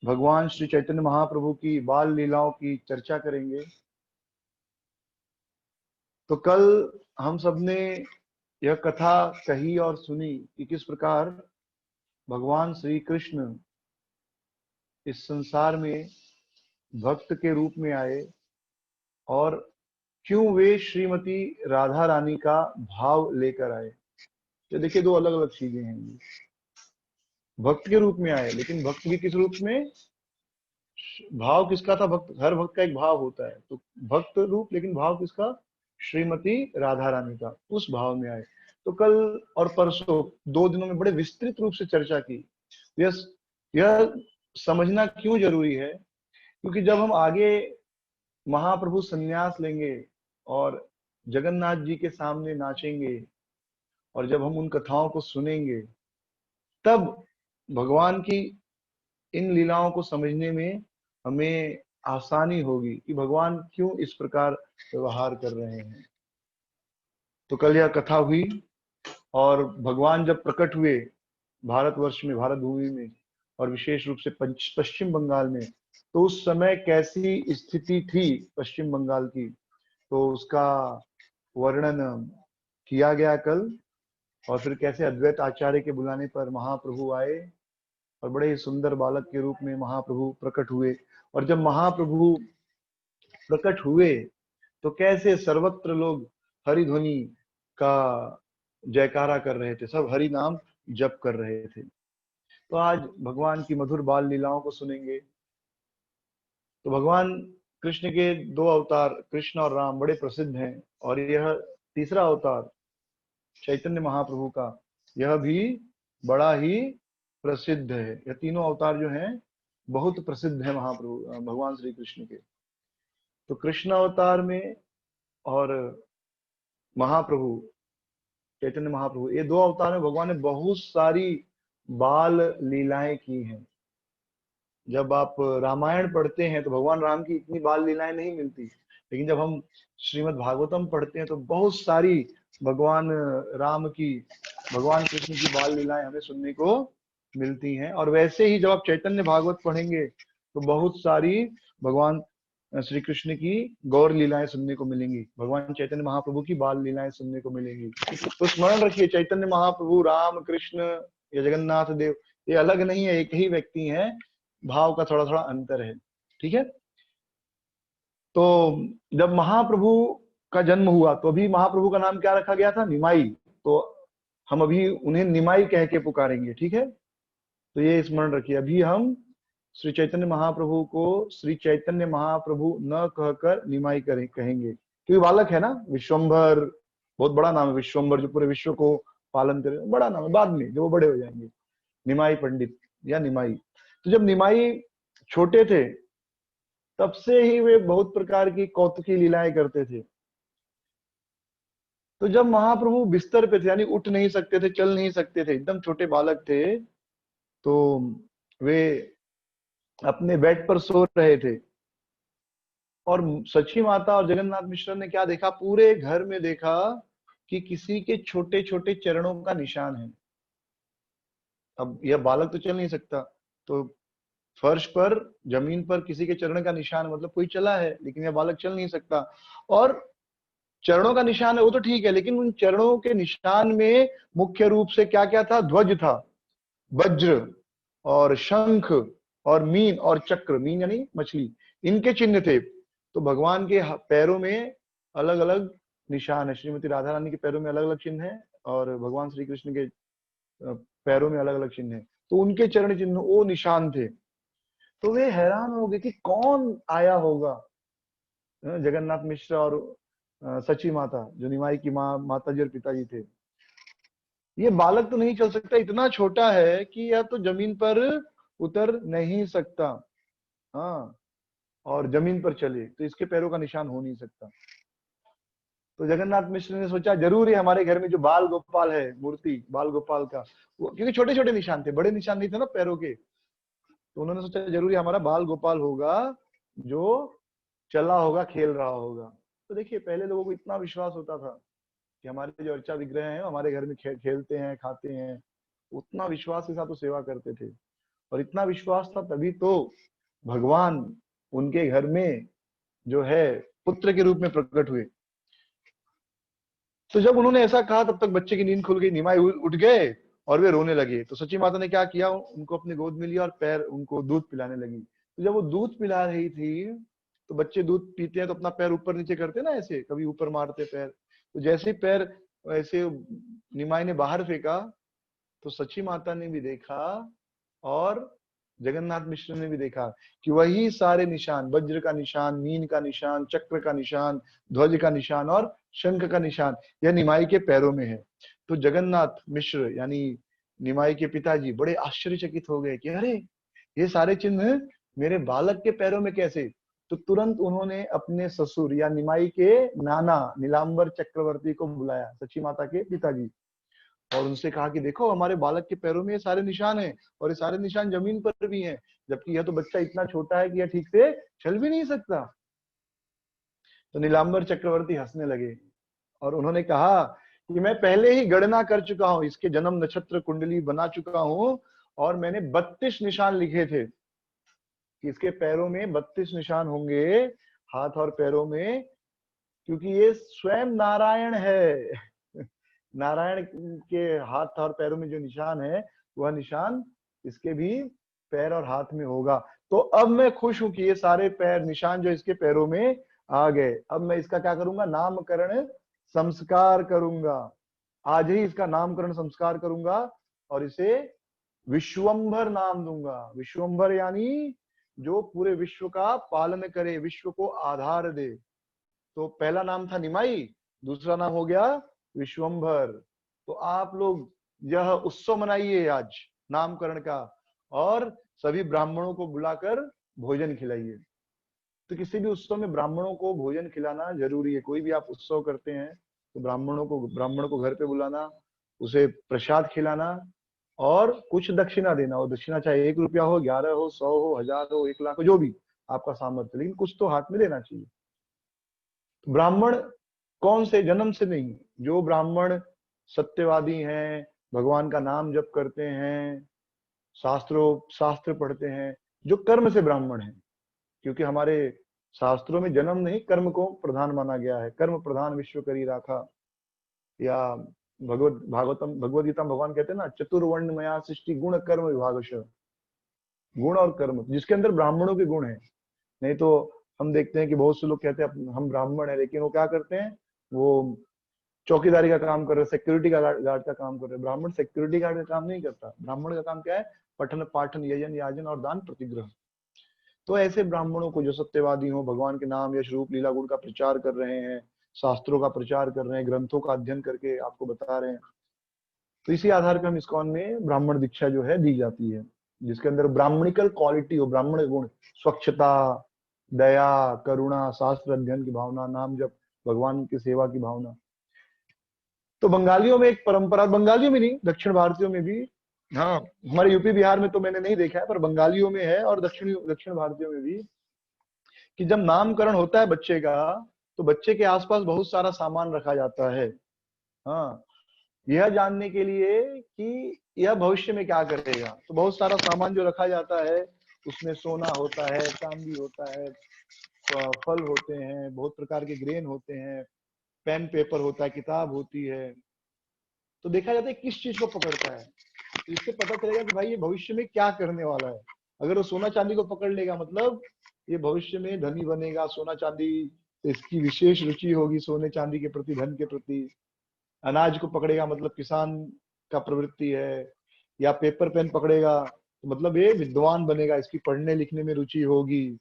भगवान श्री चैतन्य महाप्रभु की बाल लीलाओं की चर्चा करेंगे। तो कल हम सबने यह कथा कही और सुनी कि किस प्रकार भगवान श्री कृष्ण इस संसार में भक्त के रूप में आए और क्यों वे श्रीमती राधा रानी का भाव लेकर आए। तो देखिए, दो अलग अलग चीजें हैं। भक्त के रूप में आए, लेकिन भक्त भी किस रूप में, भाव किसका था, भक्त, हर भक्त का एक भाव होता है। तो भक्त रूप, लेकिन भाव किसका, श्रीमती राधा रानी का, उस भाव में आए। तो कल और परसों 2 दिनों में बड़े विस्तृत रूप से चर्चा की। यह समझना क्यों जरूरी है, क्योंकि जब हम आगे महाप्रभु संन्यास लेंगे और जगन्नाथ जी के सामने नाचेंगे और जब हम उन कथाओं को सुनेंगे, तब भगवान की इन लीलाओं को समझने में हमें आसानी होगी कि भगवान क्यों इस प्रकार व्यवहार कर रहे हैं। तो कल यह कथा हुई और भगवान जब प्रकट हुए भारतवर्ष में, भारत भूमि में, और विशेष रूप से पश्चिम बंगाल में, तो उस समय कैसी स्थिति थी पश्चिम बंगाल की, तो उसका वर्णन किया गया कल। और फिर कैसे अद्वैत आचार्य के बुलाने पर महाप्रभु आए और बड़े ही सुंदर बालक के रूप में महाप्रभु प्रकट हुए। और जब महाप्रभु प्रकट हुए तो कैसे सर्वत्र लोग हरि ध्वनि का जयकारा कर रहे थे, सब हरि नाम जप कर रहे थे। तो आज भगवान की मधुर बाल लीलाओं को सुनेंगे। तो भगवान कृष्ण के 2 अवतार, कृष्ण और राम, बड़े प्रसिद्ध हैं, और यह तीसरा अवतार चैतन्य महाप्रभु का, यह भी बड़ा ही प्रसिद्ध है। यह तीनों अवतार जो हैं बहुत प्रसिद्ध है महाप्रभु भगवान श्री कृष्ण के। तो कृष्ण अवतार में और महाप्रभु चैतन्य महाप्रभु, ये 2 अवतार में भगवान ने बहुत सारी बाल लीलाएं की हैं। जब आप रामायण पढ़ते हैं तो भगवान राम की इतनी बाल लीलाएं नहीं मिलती, लेकिन जब हम श्रीमद् भागवतम पढ़ते हैं तो बहुत सारी भगवान राम की, भगवान कृष्ण की बाल लीलाएं हमें सुनने को मिलती हैं। और वैसे ही जब आप चैतन्य भागवत पढ़ेंगे तो बहुत सारी भगवान श्री कृष्ण की गौर लीलाएं सुनने को मिलेंगी, भगवान चैतन्य महाप्रभु की बाल लीलाएं सुनने को मिलेंगी। तो स्मरण रखिए, चैतन्य महाप्रभु, राम कृष्ण या जगन्नाथ देव, ये अलग नहीं है, एक ही व्यक्ति है, भाव का थोड़ा थोड़ा अंतर है। ठीक है। तो जब महाप्रभु का जन्म हुआ तो अभी महाप्रभु का नाम क्या रखा गया था, निमाई। तो हम अभी उन्हें निमाई कह के पुकारेंगे। ठीक है। तो ये स्मरण रखिए, अभी हम श्री चैतन्य महाप्रभु को श्री चैतन्य महाप्रभु न कहकर निमाई कहेंगे, क्योंकि बालक है ना। विश्वम्भर बहुत बड़ा नाम है, विश्वम्भर जो पूरे विश्व को पालन करे, बड़ा नाम है। बाद में जब वो बड़े हो जाएंगे, निमाई पंडित या निमाई। तो जब निमाई छोटे थे तब से ही वे बहुत प्रकार की कौतुकी लीलाएं करते थे। तो जब महाप्रभु बिस्तर पे थे, यानी उठ नहीं सकते थे, चल नहीं सकते थे, एकदम छोटे बालक थे, तो वे अपने बेड पर सो रहे थे। और सची माता और जगन्नाथ मिश्र ने क्या देखा, पूरे घर में देखा कि किसी के छोटे छोटे चरणों का निशान है। अब यह बालक तो चल नहीं सकता, तो फर्श पर, जमीन पर किसी के चरण का निशान, मतलब कोई चला है, लेकिन यह बालक चल नहीं सकता। और चरणों का निशान है वो तो ठीक है, लेकिन उन चरणों के निशान में मुख्य रूप से क्या क्या था, ध्वज था, वज्र और शंख और मीन और चक्र, मीन यानी मछली, इनके चिन्ह थे। तो भगवान के पैरों में अलग अलग निशान है, श्रीमती राधा रानी के पैरों में अलग अलग चिन्ह है, और भगवान श्री कृष्ण के पैरों में अलग अलग चिन्ह है। तो उनके चरण चिन्ह वो निशान थे। तो वे हैरान हो गए कि कौन आया होगा। जगन्नाथ मिश्र और सची माता, जो निमाई की माता जी और पिताजी थे, ये बालक तो नहीं चल सकता, इतना छोटा है कि यह तो जमीन पर उतर नहीं सकता। हाँ, और जमीन पर चले तो इसके पैरों का निशान हो नहीं सकता। तो जगन्नाथ मिश्र ने सोचा जरूर ये हमारे घर में जो बाल गोपाल है, मूर्ति बाल गोपाल का, वो क्योंकि छोटे छोटे निशान थे, बड़े निशान नहीं थे ना पैरों के, तो उन्होंने सोचा जरूर ये हमारा बाल गोपाल होगा जो चला होगा, खेल रहा होगा। तो देखिए, पहले लोगों को इतना विश्वास होता था कि हमारे जो अर्चा विग्रह हैं हमारे घर में खेलते हैं, खाते हैं, उतना विश्वास के साथ वो सेवा करते थे। और इतना विश्वास था तभी तो भगवान उनके घर में जो है पुत्र के रूप में प्रकट हुए। तो जब उन्होंने ऐसा कहा तब तक बच्चे की नींद खुल गई, निमाई उठ गए और वे रोने लगे। तो सची माता ने क्या किया, उनको अपने गोद में लिया और पैर उनको दूध पिलाने लगी। तो जब वो दूध पिला रही थी तो बच्चे दूध पीते हैं तो अपना पैर ऊपर नीचे करते ना, ऐसे कभी ऊपर मारते पैर। तो जैसे ही पैर ऐसे निमाई ने बाहर फेंका तो सची माता ने भी देखा और जगन्नाथ मिश्र ने भी देखा कि वही सारे निशान, वज्र का निशान, मीन का निशान, चक्र का निशान, ध्वज का निशान और शंख का निशान यह निमाई के पैरों में है। तो जगन्नाथ मिश्र यानी निमाई के पिताजी बड़े आश्चर्यचकित हो गए कि अरे ये सारे चिन्ह मेरे बालक के पैरों में कैसे। तो तुरंत उन्होंने अपने ससुर या निमाई के नाना नीलांबर चक्रवर्ती को बुलाया, सची माता के पिताजी, और उनसे कहा कि देखो हमारे बालक के पैरों में ये सारे निशान हैं और ये सारे निशान जमीन पर भी हैं, जबकि यह तो बच्चा इतना छोटा है कि यह ठीक से चल भी नहीं सकता। तो नीलांबर चक्रवर्ती हंसने लगे और उन्होंने कहा कि मैं पहले ही गणना कर चुका हूं, इसके जन्म नक्षत्र कुंडली बना चुका हूं और मैंने 32 निशान लिखे थे कि इसके पैरों में 32 निशान होंगे, हाथ और पैरों में, क्योंकि ये स्वयं नारायण है। नारायण के हाथ और पैरों में जो निशान है वह निशान इसके भी पैर और हाथ में होगा। तो अब मैं खुश हूं कि ये सारे पैर निशान जो इसके पैरों में आ गए। अब मैं इसका क्या करूंगा, नामकरण संस्कार करूंगा। आज ही इसका नामकरण संस्कार करूंगा और इसे विश्वंभर नाम दूंगा। विश्वंभर यानी जो पूरे विश्व का पालन करे, विश्व को आधार दे। तो पहला नाम था निमाई, दूसरा नाम हो गया विश्वंभर। तो आप लोग यह उत्सव मनाइए आज नामकरण का और सभी ब्राह्मणों को बुलाकर भोजन खिलाइए। तो किसी भी उत्सव में ब्राह्मणों को भोजन खिलाना जरूरी है। कोई भी आप उत्सव करते हैं तो ब्राह्मणों को घर पे बुलाना, उसे प्रसाद खिलाना और कुछ दक्षिणा देना। और दक्षिणा चाहे 1 रुपया हो, 11 हो, 100 हो, 1000 हो, 1 लाख हो, जो भी आपका सामर्थ्य, लेकिन कुछ तो हाथ में देना चाहिए। ब्राह्मण कौन से, जन्म से नहीं, जो ब्राह्मण सत्यवादी हैं, भगवान का नाम जप करते हैं, शास्त्र पढ़ते हैं, जो कर्म से ब्राह्मण हैं। क्योंकि हमारे शास्त्रों में जन्म नहीं, कर्म को प्रधान माना गया है। कर्म प्रधान विश्व करी राखा, या भगवत गीता में भगवान कहते हैं ना, चतुर्वर्ण मया सृष्टि गुण कर्म विभागश। गुण और कर्म जिसके अंदर ब्राह्मणों के गुण है। नहीं तो हम देखते हैं कि बहुत से लोग कहते हैं हम ब्राह्मण है, लेकिन वो क्या करते हैं, वो चौकीदारी का काम कर रहे, सिक्योरिटी गार्ड का काम कर रहे। ब्राह्मण सिक्योरिटी गार्ड का काम नहीं करता। ब्राह्मण का काम क्या है, पठन पाठन यजन याजन और दान प्रतिग्रह। तो ऐसे ब्राह्मणों को जो सत्यवादी हो, भगवान के नाम यश रूप लीला गुण का प्रचार कर रहे हैं, शास्त्रों का प्रचार कर रहे हैं, ग्रंथों का अध्ययन करके आपको बता रहे हैं, तो इसी आधार पर हम इस्कॉन में ब्राह्मण दीक्षा जो है दी जाती है, जिसके अंदर ब्राह्मणिकल क्वालिटी हो, ब्राह्मण गुण, स्वच्छता, दया, करुणा, शास्त्र अध्ययन की भावना, नाम जप, भगवान की सेवा की भावना। तो बंगालियों में एक परंपरा, बंगालियों में नहीं, दक्षिण भारतीयों में भी, हाँ हमारे यूपी बिहार में तो मैंने नहीं देखा है, पर बंगालियों में है और दक्षिण भारतीयों में भी, कि जब नामकरण होता है बच्चे का तो बच्चे के आसपास बहुत सारा सामान रखा जाता है। हाँ, यह जानने के लिए कि यह भविष्य में क्या करेगा। तो बहुत सारा सामान जो रखा जाता है उसमें सोना होता है, चांदी होता है, फल होते हैं, बहुत प्रकार के ग्रेन होते हैं, पेन पेपर होता है, किताब होती है। तो देखा जाता है किस चीज को पकड़ता है, तो इससे पता चलेगा कि भाई ये भविष्य में क्या करने वाला है। अगर वो सोना चांदी को पकड़ लेगा मतलब ये भविष्य में धनी बनेगा, सोना चांदी, इसकी विशेष रुचि होगी सोने चांदी के प्रति, धन के प्रति। अनाज को पकड़ेगा मतलब किसान का प्रवृत्ति है, या पेपर पेन पकड़ेगा तो मतलब ये विद्वान बनेगा, इसकी पढ़ने लिखने में रुचि होगी।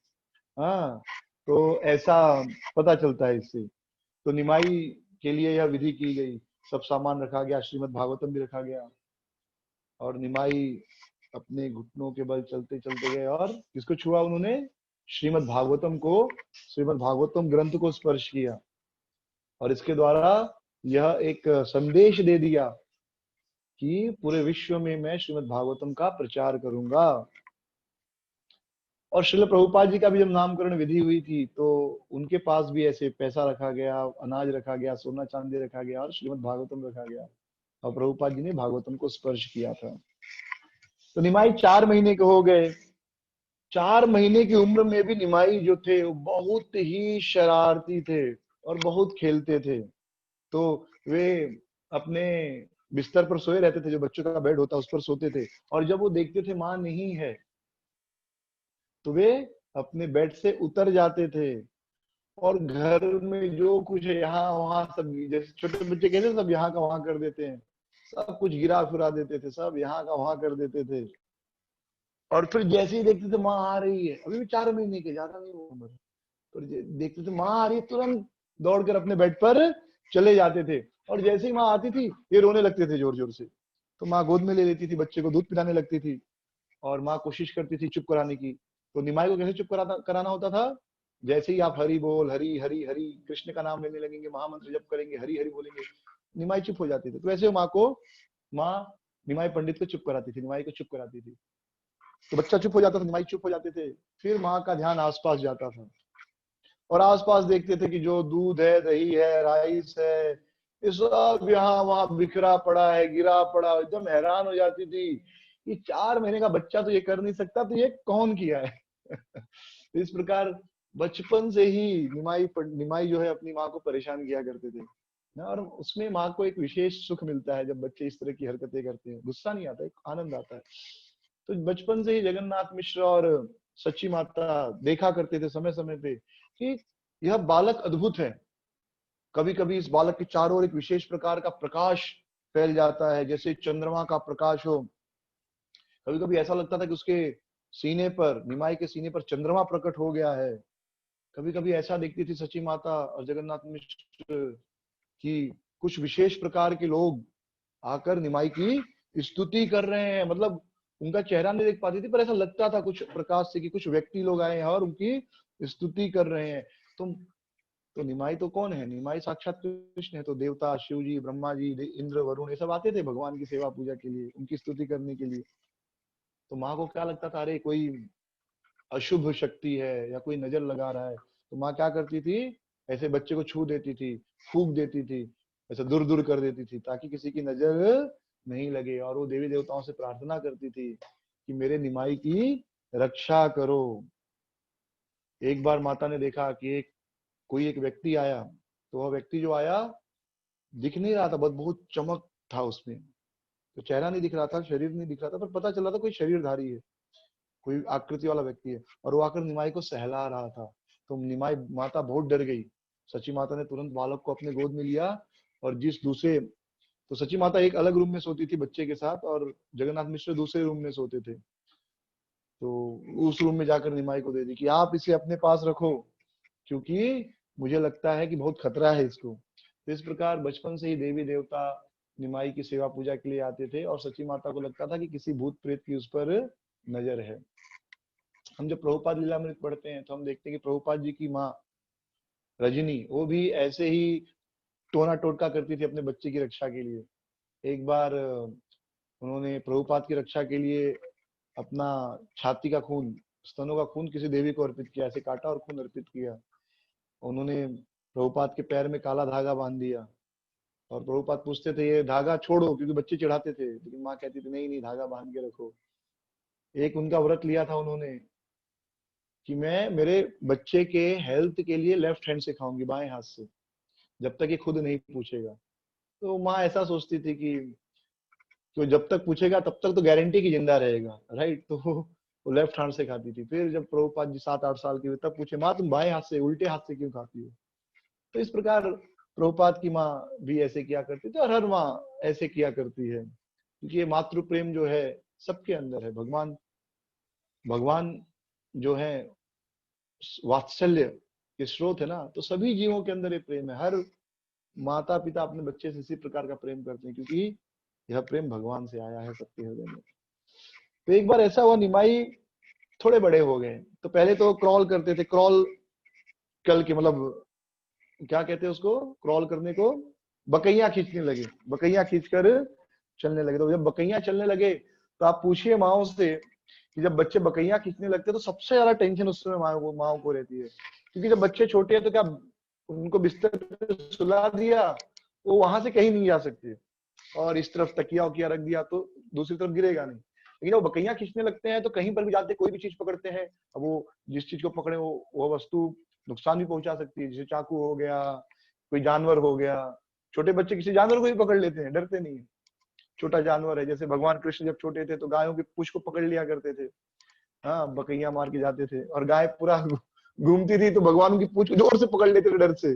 हाँ, तो ऐसा पता चलता है इससे। तो निमाई के लिए यह विधि की गई, सब सामान रखा गया, श्रीमद् भागवतम भी रखा गया, और निमाई अपने घुटनों के बल चलते चलते गए और किसको छुआ उन्होंने, श्रीमद् भागवतम को, श्रीमद् भागवतम ग्रंथ को स्पर्श किया, और इसके द्वारा यह एक संदेश दे दिया कि पूरे विश्व में मैं श्रीमद् भागवतम का प्रचार करूंगा। और श्रील प्रभुपाद जी का भी जब नामकरण विधि हुई थी तो उनके पास भी ऐसे पैसा रखा गया, अनाज रखा गया, सोना चांदी रखा गया और श्रीमद् भागवतम रखा गया, और प्रभुपाद जी ने भागवतम को स्पर्श किया था। तो निमाई 4 महीने के हो गए। 4 महीने की उम्र में भी निमाई जो थे वो बहुत ही शरारती थे और बहुत खेलते थे। तो वे अपने बिस्तर पर सोए रहते थे, जो बच्चों का बेड होता है उस पर सोते थे। और जब वो देखते थे माँ नहीं है, तो वे अपने बेड से उतर जाते थे और घर में जो कुछ है यहाँ वहां सब, जैसे छोटे बच्चे कहते हैं सब यहाँ का वहां कर देते हैं, सब कुछ गिरा फिरा देते थे, सब यहाँ का वहां कर देते थे। और फिर जैसे ही देखते थे माँ आ रही है, अभी भी 4 महीने के, ज्यादा नहीं वो उम्र, तो देखते थे माँ आ रही है, तुरंत दौड़कर अपने बेड पर चले जाते थे। और जैसे ही माँ आती थी ये रोने लगते थे जोर जोर से, तो माँ गोद में ले लेती थी, बच्चे को दूध पिलाने लगती थी और माँ कोशिश करती थी चुप कराने की। तो निमाई को कैसे चुप कराना होता था, जैसे ही आप हरि बोल, हरि हरि हरि, कृष्ण का नाम लेने लगेंगे, महामंत्र जप करेंगे, हरि हरि बोलेंगे, निमाई चुप हो जाती थी। तो वैसे माँ निमाई पंडित को चुप कराती थी, निमाई को चुप कराती थी। तो बच्चा चुप हो जाता था, निमाई चुप हो जाते थे। फिर माँ का ध्यान आसपास जाता था और आसपास देखते थे कि जो दूध है, दही है, राइस है, ये सब यहाँ वहां बिखरा पड़ा है, गिरा पड़ा। एकदम हैरान हो जाती थी कि 4 महीने का बच्चा तो ये कर नहीं सकता, तो ये कौन किया है। इस प्रकार बचपन से ही निमाई जो है अपनी माँ को परेशान किया करते थे ना। और उसमें माँ को एक विशेष सुख मिलता है जब बच्चे इस तरह की हरकतें करते हैं, गुस्सा नहीं आता, एक आनंद आता है। तो बचपन से ही जगन्नाथ मिश्र और सच्ची माता देखा करते थे समय समय पे कि यह बालक अद्भुत है। कभी कभी इस बालक के चारों ओर एक विशेष प्रकार का प्रकाश फैल जाता है, जैसे चंद्रमा का प्रकाश हो। कभी कभी ऐसा लगता था कि उसके सीने पर, निमाई के सीने पर चंद्रमा प्रकट हो गया है। कभी कभी ऐसा देखती थी सची माता और जगन्नाथ मिश्र कि कुछ विशेष प्रकार के लोग आकर निमाई की स्तुति कर रहे हैं। मतलब उनका चेहरा नहीं देख पाती थी, पर ऐसा लगता था कुछ प्रकाश से कि कुछ व्यक्ति लोग आए हैं और उनकी स्तुति कर रहे हैं। तो निमाई तो कौन है, निमाई साक्षात कृष्ण है। तो देवता, शिव जी, ब्रह्मा जी, इंद्र, वरुण, ये सब आते थे भगवान की सेवा पूजा के लिए, उनकी स्तुति करने के लिए। तो माँ को क्या लगता था, अरे कोई अशुभ शक्ति है या कोई नजर लगा रहा है। तो माँ क्या करती थी, ऐसे बच्चे को छू देती थी, फूंक देती थी, ऐसे दूर दूर कर देती थी ताकि किसी की नजर नहीं लगे। और वो देवी देवताओं से प्रार्थना करती थी कि मेरे निमाई की रक्षा करो। एक बार माता ने देखा कि कोई एक व्यक्ति आया, तो वह व्यक्ति जो आया दिख नहीं रहा था, बहुत चमक था उसमें, तो चेहरा नहीं दिख रहा था, शरीर नहीं दिख रहा था, पर पता चला था कोई शरीरधारी है, कोई आकृति वाला व्यक्ति है। और वो आकर निमाई को सहला रहा था। तो निमाई माता बहुत डर गई। सची माता ने तुरंत बालक को अपने गोद में लिया और जिस दूसरे, तो सची माता एक अलग रूम में सोती थी बच्चे के साथ और जगन्नाथ मिश्र दूसरे रूम में सोते थे। तो उस रूम में जाकर निमाई को दे दी कि आप इसे अपने पास रखो, क्योंकि मुझे लगता है कि बहुत खतरा है इसको। तो इस प्रकार बचपन से ही देवी देवता निमाई की सेवा पूजा के लिए आते थे और सची माता को लगता था कि किसी भूत प्रेत की उस पर नजर है। हम जब प्रभुपाद लीलामृत पढ़ते हैं तो हम देखते हैं कि प्रभुपाद जी की माँ रजनी, वो भी ऐसे ही टोना टोटका करती थी अपने बच्चे की रक्षा के लिए। एक बार उन्होंने प्रभुपाद की रक्षा के लिए अपना छाती का खून, स्तनों का खून किसी देवी को अर्पित किया, ऐसे काटा और खून अर्पित किया। उन्होंने प्रभुपाद के पैर में काला धागा बांध दिया और प्रभुपाद पूछते थे ये धागा छोड़ो, क्योंकि बच्चे चिढ़ाते थे, लेकिन माँ कहती थी नहीं नहीं, धागा बांध के रखो। एक उनका व्रत लिया था उन्होंने कि मैं मेरे बच्चे के हेल्थ के लिए लेफ्ट हैंड से खाऊंगी, बाएं हाथ से, जब तक ये खुद नहीं पूछेगा। तो माँ ऐसा सोचती थी कि जब तक पूछेगा तब तक तो गारंटी की जिंदा रहेगा, राइट। तो वो लेफ्ट हैंड से खाती थी। फिर जब प्रभुपाद जी 7-8 साल की हुई तब पूछे, माँ तुम बाएं हाथ से, उल्टे हाथ से क्यों खाती हो। तो इस प्रकार प्रभुपाद की माँ भी ऐसे किया करती थी और हर माँ ऐसे किया करती है, क्योंकि ये मातृ प्रेम जो है सबके अंदर है। भगवान भगवान जो है वात्सल्य के स्रोत है ना, तो सभी जीवों के अंदर ये प्रेम है। हर माता पिता अपने बच्चे से इसी प्रकार का प्रेम करते हैं, क्योंकि यह प्रेम भगवान से आया है सबके हृदय में। तो एक बार ऐसा हुआ, निमाई थोड़े बड़े हो गए, तो पहले तो क्रॉल करते थे, क्रॉल कल के मतलब क्या कहते हैं उसको, क्रॉल करने को बकैया खींचने लगे, बकैया खींचकर चलने लगे। तो जब बकैया चलने लगे तो आप पूछिए माओ से कि जब बच्चे बकैया खींचने लगते हैं तो सबसे ज्यादा टेंशन उस समय माओ को रहती है, क्योंकि जब बच्चे छोटे हैं तो क्या उनको बिस्तर पे सुला दिया, वो वहां से कहीं नहीं जा सकते, और इस तरफ तकिया वकिया रख दिया तो दूसरी तरफ गिरेगा नहीं। लेकिन वो बकैया खींचने लगते हैं तो कहीं पर भी जाते कोई भी चीज पकड़ते हैं, अब वो जिस चीज को पकड़े वो वस्तु नुकसान भी पहुंचा सकती है, जैसे चाकू हो गया, कोई जानवर हो गया। छोटे बच्चे किसी जानवर को भी पकड़ लेते हैं, डरते नहीं है। छोटा जानवर है, जैसे भगवान कृष्ण जब छोटे थे तो गायों की पूंछ को पकड़ लिया करते थे, हाँ बकैया मार के जाते थे, और गाय पूरा घूमती थी तो भगवान की पूंछ जोर से पकड़ लेते थे डर से,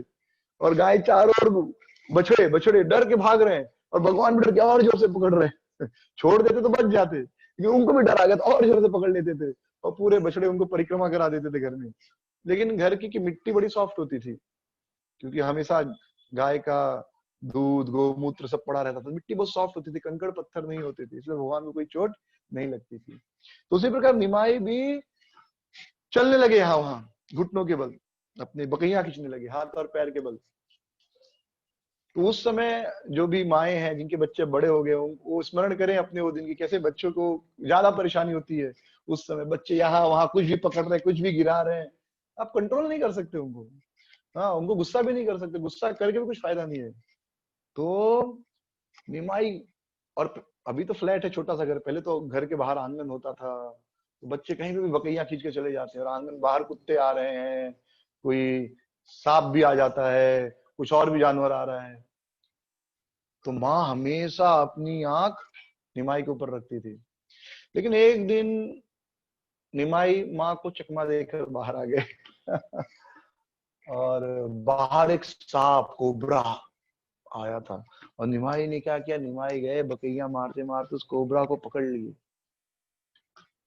और गाय चारों ओर बछड़े बछड़े डर के भाग रहे हैं और भगवान भी डर के और जोर से पकड़ रहे हैं। छोड़ देते तो बच जाते, लेकिन उनको भी डर आ गया तो और जोर से पकड़ लेते थे, और पूरे बछड़े उनको परिक्रमा करा देते थे घर में। लेकिन घर की मिट्टी बड़ी सॉफ्ट होती थी, क्योंकि हमेशा गाय का दूध गोमूत्र सब पड़ा रहता था, मिट्टी बहुत सॉफ्ट होती थी, कंकड़ पत्थर नहीं होते थे, इसलिए भगवान को कोई चोट नहीं लगती थी। तो उसी प्रकार निमाई भी चलने लगे यहाँ वहां घुटनों के बल, अपने बकैया खींचने लगे हाथ और पैर के बल। तो उस समय जो भी माएँ हैं जिनके बच्चे बड़े हो गए, वो स्मरण करें अपने वो दिन की, कैसे बच्चों को ज्यादा परेशानी होती है उस समय, बच्चे यहाँ वहां कुछ भी पकड़ रहे हैं, कुछ भी गिरा रहे हैं, आप कंट्रोल नहीं कर सकते उनको, हाँ उनको गुस्सा भी नहीं कर सकते, गुस्सा करके भी कुछ फायदा नहीं है। तो निमाई, और अभी तो फ्लैट है, छोटा सा घर, पहले तो घर के बाहर आंगन होता था, तो बच्चे कहीं पे भी बकैया खींच के चले जाते हैं, और आंगन बाहर कुत्ते आ रहे हैं, कोई सांप भी आ जाता है, कुछ और भी जानवर आ रहा है, तो माँ हमेशा अपनी आंख निमाई के ऊपर रखती थी। लेकिन एक दिन निमाई माँ को चकमा देकर बाहर आ गए और बाहर एक सांप कोबरा आया था, और निमाई ने क्या किया, निमाई गए बकैया मारते मारते उस कोबरा को पकड़ लिए,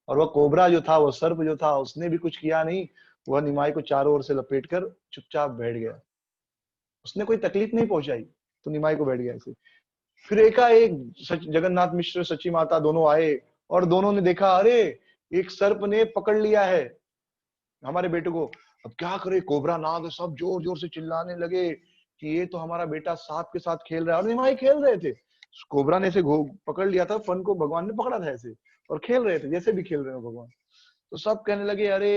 और वह कोबरा जो था, वो सर्प जो था, उसने भी कुछ किया नहीं, वह निमाई को चारों ओर से लपेटकर चुपचाप बैठ गया, उसने कोई तकलीफ नहीं पहुंचाई, तो निमाई को बैठ गया ऐसे। फिर एकाएक जगन्नाथ मिश्र सची माता दोनों आए, और दोनों ने देखा, अरे एक सर्प ने पकड़ लिया है हमारे बेटे को, अब क्या करे, कोबरा नाग है, सब जोर जोर से चिल्लाने लगे कि ये तो हमारा बेटा सांप के साथ खेल रहा है, और निमाई खेल रहे थे, कोबरा ने ऐसे पकड़ लिया था, फन को भगवान ने पकड़ा था ऐसे, और खेल रहे थे जैसे भी खेल रहे हो भगवान। तो सब कहने लगे, अरे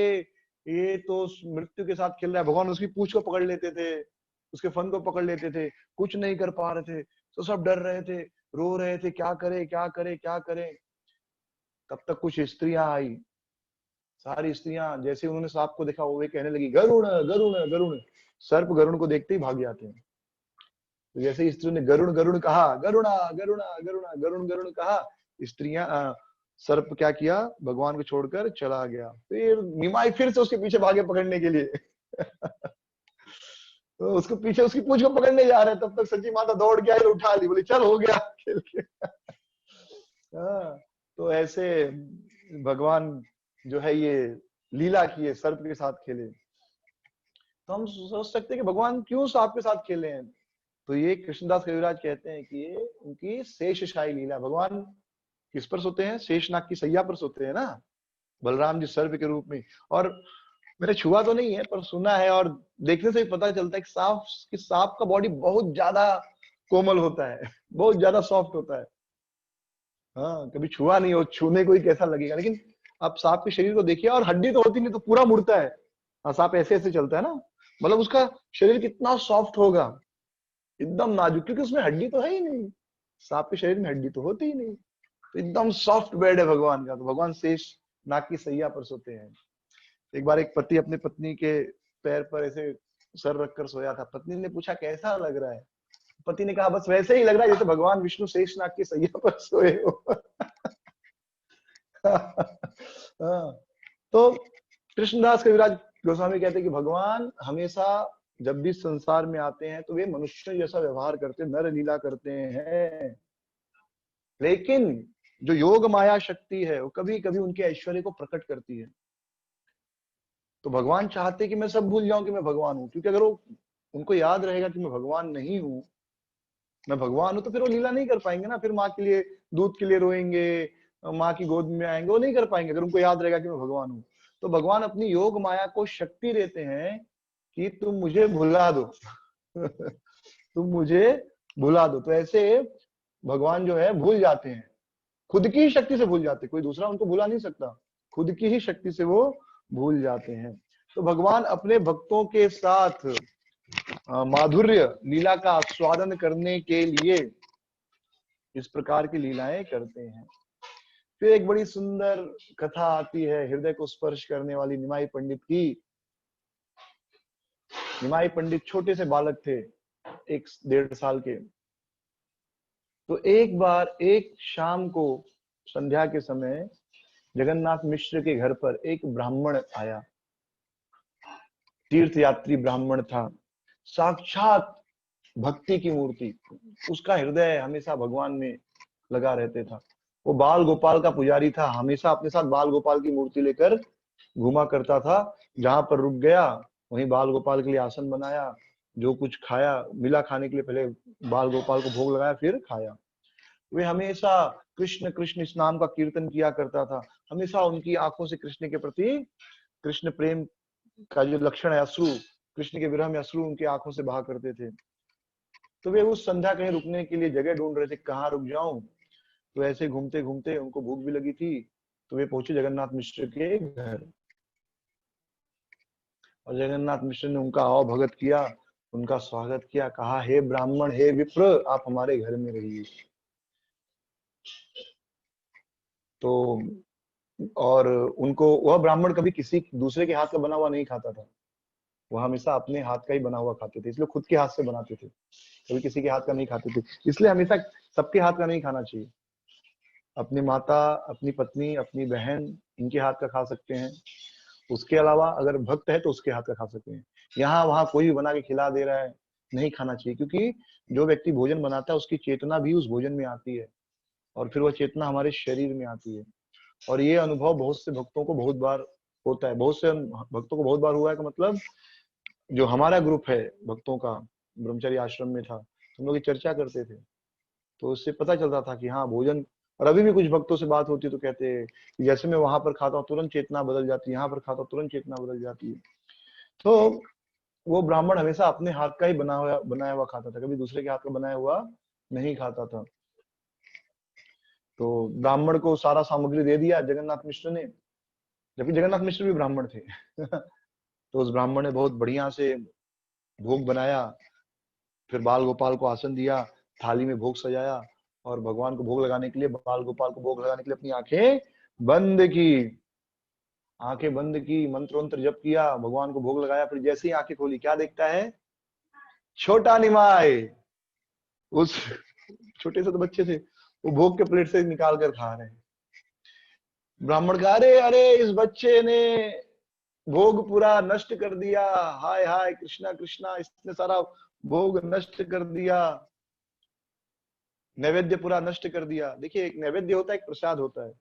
ये तो मृत्यु के साथ खेल रहा है, भगवान उसकी पूंछ को पकड़ लेते थे, उसके फन को पकड़ लेते थे, कुछ नहीं कर पा रहे थे, तो सब डर रहे थे, रो रहे थे, क्या करे क्या करे क्या करे। तब तक कुछ स्त्रियां आई, सारी स्त्रियां जैसे उन्होंने सांप को देखा, वो कहने लगी, गरुण गरुण गरुण, सर्प गरुण को देखते ही भाग जाते हैं। तो जैसे ही स्त्रियों ने गरुण गरुण कहा, गरुणा गरुणा गरुणा गरुण गरुण कहा, स्त्रियां सर्प क्या किया, भगवान को छोड़कर चला गया। फिर निमाई फिर से उसके पीछे भागे पकड़ने के लिए तो उसको पीछे उसकी पूंछ को पकड़ने जा रहे हैं, तब तक सची माता दौड़ के आई, उठा ली, बोली चल हो गया खेल के तो ऐसे भगवान जो है ये लीला किए, सर्प के साथ खेले। तो हम सोच सकते हैं कि भगवान क्यों सांप के साथ खेले हैं, तो ये कृष्णदास कविराज कहते हैं कि ये उनकी शेषशाही लीला। भगवान किस पर सोते हैं, शेषनाग की सैया पर सोते हैं ना, बलराम जी सर्प के रूप में। और मैंने छुआ तो नहीं है, पर सुना है, और देखने से ही पता चलता है कि सांप का बॉडी बहुत ज्यादा कोमल होता है, बहुत ज्यादा सॉफ्ट होता है। हाँ कभी छुआ नहीं हो, छूने को ही कैसा लगेगा, लेकिन आप सांप के शरीर को देखिए, और हड्डी तो होती नहीं, तो पूरा मुड़ता है, हाँ सांप ऐसे ऐसे चलता है ना, मतलब उसका शरीर कितना सॉफ्ट होगा, एकदम नाजुक, क्योंकि उसमें हड्डी तो है ही नहीं, सांप के शरीर में हड्डी तो होती ही नहीं, तो एकदम सॉफ्ट बेड है भगवान का। तो भगवान शेष नाग की सैया पर सोते हैं। एक बार एक पति अपने पत्नी के पैर पर ऐसे सर रखकर सोया था, पत्नी ने पूछा कैसा लग रहा है, पति ने कहा बस वैसे ही लग रहा है जैसे भगवान विष्णु शेषनाग की सैया पर सोए हो हाँ, तो कृष्णदास कविराज गोस्वामी कहते हैं कि भगवान हमेशा जब भी संसार में आते हैं तो वे मनुष्य जैसा व्यवहार करते, नर लीला करते हैं, लेकिन जो योग माया शक्ति है वो कभी कभी उनके ऐश्वर्य को प्रकट करती है। तो भगवान चाहते कि मैं सब भूल जाऊं कि मैं भगवान हूं, क्योंकि अगर वो उनको याद रहेगा कि मैं भगवान नहीं हूं, मैं भगवान हूं, तो फिर वो लीला नहीं कर पाएंगे ना, फिर माँ के लिए दूध के लिए रोएंगे, माँ की गोद में आएंगे, वो नहीं कर पाएंगे अगर उनको याद रहेगा कि मैं भगवान हूं। तो भगवान अपनी योग माया को शक्ति देते हैं कि तुम मुझे भुला दो तुम मुझे भुला दो। तो ऐसे भगवान जो है भूल जाते हैं, खुद की ही शक्ति से भूल जाते हैं, कोई दूसरा उनको भुला नहीं सकता, खुद की ही शक्ति से वो भूल जाते हैं। तो भगवान अपने भक्तों के साथ माधुर्य लीला का आस्वादन करने के लिए इस प्रकार की लीलाएं करते हैं। फिर एक बड़ी सुंदर कथा आती है, हृदय को स्पर्श करने वाली, निमाई पंडित की। निमाई पंडित छोटे से बालक थे, 1-1.5 साल के। तो एक बार एक शाम को संध्या के समय जगन्नाथ मिश्र के घर पर एक ब्राह्मण आया। तीर्थ यात्री ब्राह्मण था, साक्षात भक्ति की मूर्ति। उसका हृदय हमेशा भगवान में लगा रहते था। वो बाल गोपाल का पुजारी था, हमेशा अपने साथ बाल गोपाल की मूर्ति लेकर घुमा करता था। जहां पर रुक गया वहीं बाल गोपाल के लिए आसन बनाया, जो कुछ खाया मिला खाने के लिए पहले बाल गोपाल को भोग लगाया, फिर खाया। वे हमेशा कृष्ण कृष्ण इस नाम का कीर्तन किया करता था। हमेशा उनकी आंखों से कृष्ण के प्रति, कृष्ण प्रेम का जो लक्षण है अश्रु, कृष्ण के विरह में अश्रु उनकी आंखों से बहा करते थे। तो वे उस संध्या कहीं रुकने के लिए जगह ढूंढ रहे थे, कहाँ रुक जाऊं। तो ऐसे घूमते घूमते उनको भूख भी लगी थी, तो वे पहुंचे जगन्नाथ मिश्र के घर। और जगन्नाथ मिश्र ने उनका आओ भगत किया, उनका स्वागत किया, कहा हे ब्राह्मण, हे विप्र, आप हमारे घर में रहिए। तो और उनको, वह ब्राह्मण कभी किसी दूसरे के हाथ का बना हुआ नहीं खाता था, वह हमेशा अपने हाथ का ही बना हुआ खाते थे, इसलिए खुद के हाथ से बनाते थे, कभी किसी के हाथ का नहीं खाते थे। इसलिए हमेशा सबके हाथ का नहीं खाना चाहिए। अपनी माता, अपनी पत्नी, अपनी बहन, इनके हाथ का खा सकते हैं। उसके अलावा अगर भक्त है तो उसके हाथ का खा सकते हैं। यहाँ वहां कोई भी बना के खिला दे रहा है, नहीं खाना चाहिए, क्योंकि जो व्यक्ति भोजन बनाता है उसकी चेतना भी उस भोजन में आती है, और फिर वह चेतना हमारे शरीर में आती है। और ये अनुभव बहुत से भक्तों को बहुत बार होता है, बहुत से भक्तों को बहुत बार हुआ है। का मतलब जो हमारा ग्रुप है भक्तों का, ब्रह्मचर्य आश्रम में था, हम लोग चर्चा करते थे, तो उससे पता चलता था कि हाँ भोजन। और अभी भी कुछ भक्तों से बात होती है तो कहते हैं कि जैसे मैं वहां पर खाता हूँ तुरंत चेतना बदल जाती है, यहाँ पर खाता हूँ तुरंत चेतना बदल जाती है। तो वो ब्राह्मण हमेशा अपने हाथ का ही बनाया हुआ खाता था, कभी दूसरे के हाथ का बनाया हुआ नहीं खाता था। तो ब्राह्मण को सारा सामग्री दे दिया जगन्नाथ मिश्र ने, जबकि जगन्नाथ मिश्र भी ब्राह्मण थे। तो उस ब्राह्मण ने बहुत बढ़िया से भोग बनाया, फिर बाल गोपाल को आसन दिया, थाली में भोग सजाया, और भगवान को भोग लगाने के लिए, बाल गोपाल को भोग लगाने के लिए अपनी आंखें बंद की। आंखें बंद की, मंत्र वंत्र जप किया, भगवान को भोग लगाया। फिर जैसे ही आंखें खोली, क्या देखता है? छोटा निमाय, उस छोटे से तो बच्चे थे, वो भोग के प्लेट से निकाल कर खा रहे हैं। ब्राह्मण का अरे अरे, इस बच्चे ने भोग पूरा नष्ट कर दिया, हाय हाय कृष्णा कृष्णा, इसने सारा भोग नष्ट कर दिया, नैवेद्य पूरा नष्ट कर दिया। देखिए, एक नैवेद्य होता है, एक प्रसाद होता है।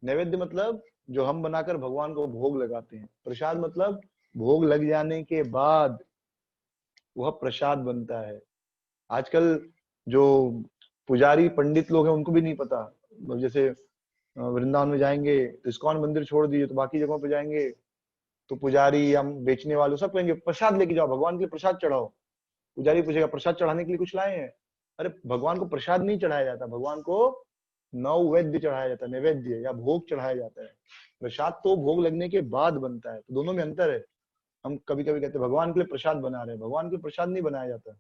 नैवेद्य मतलब जो हम बनाकर भगवान को भोग लगाते हैं, प्रसाद मतलब भोग लग जाने के बाद वह प्रसाद बनता है। आजकल जो पुजारी पंडित लोग हैं उनको भी नहीं पता। जैसे वृंदावन में जाएंगे तो इस्कॉन मंदिर छोड़ दीजिए, तो बाकी जगहों पे जाएंगे तो पुजारी या बेचने वाले सब कहेंगे प्रसाद लेके जाओ, भगवान के लिए प्रसाद चढ़ाओ। पुजारी पूछेगा प्रसाद चढ़ाने के लिए कुछ लाए हैं? अरे भगवान को प्रसाद नहीं चढ़ाया जाता, भगवान को नैवेद्य चढ़ाया जाता है, नैवेद्य या भोग चढ़ाया जाता है। प्रसाद तो भोग लगने के बाद बनता है, तो दोनों में अंतर है। हम कभी कभी कहते हैं भगवान के लिए प्रसाद बना रहे हैं, भगवान के लिए प्रसाद नहीं बनाया जाता,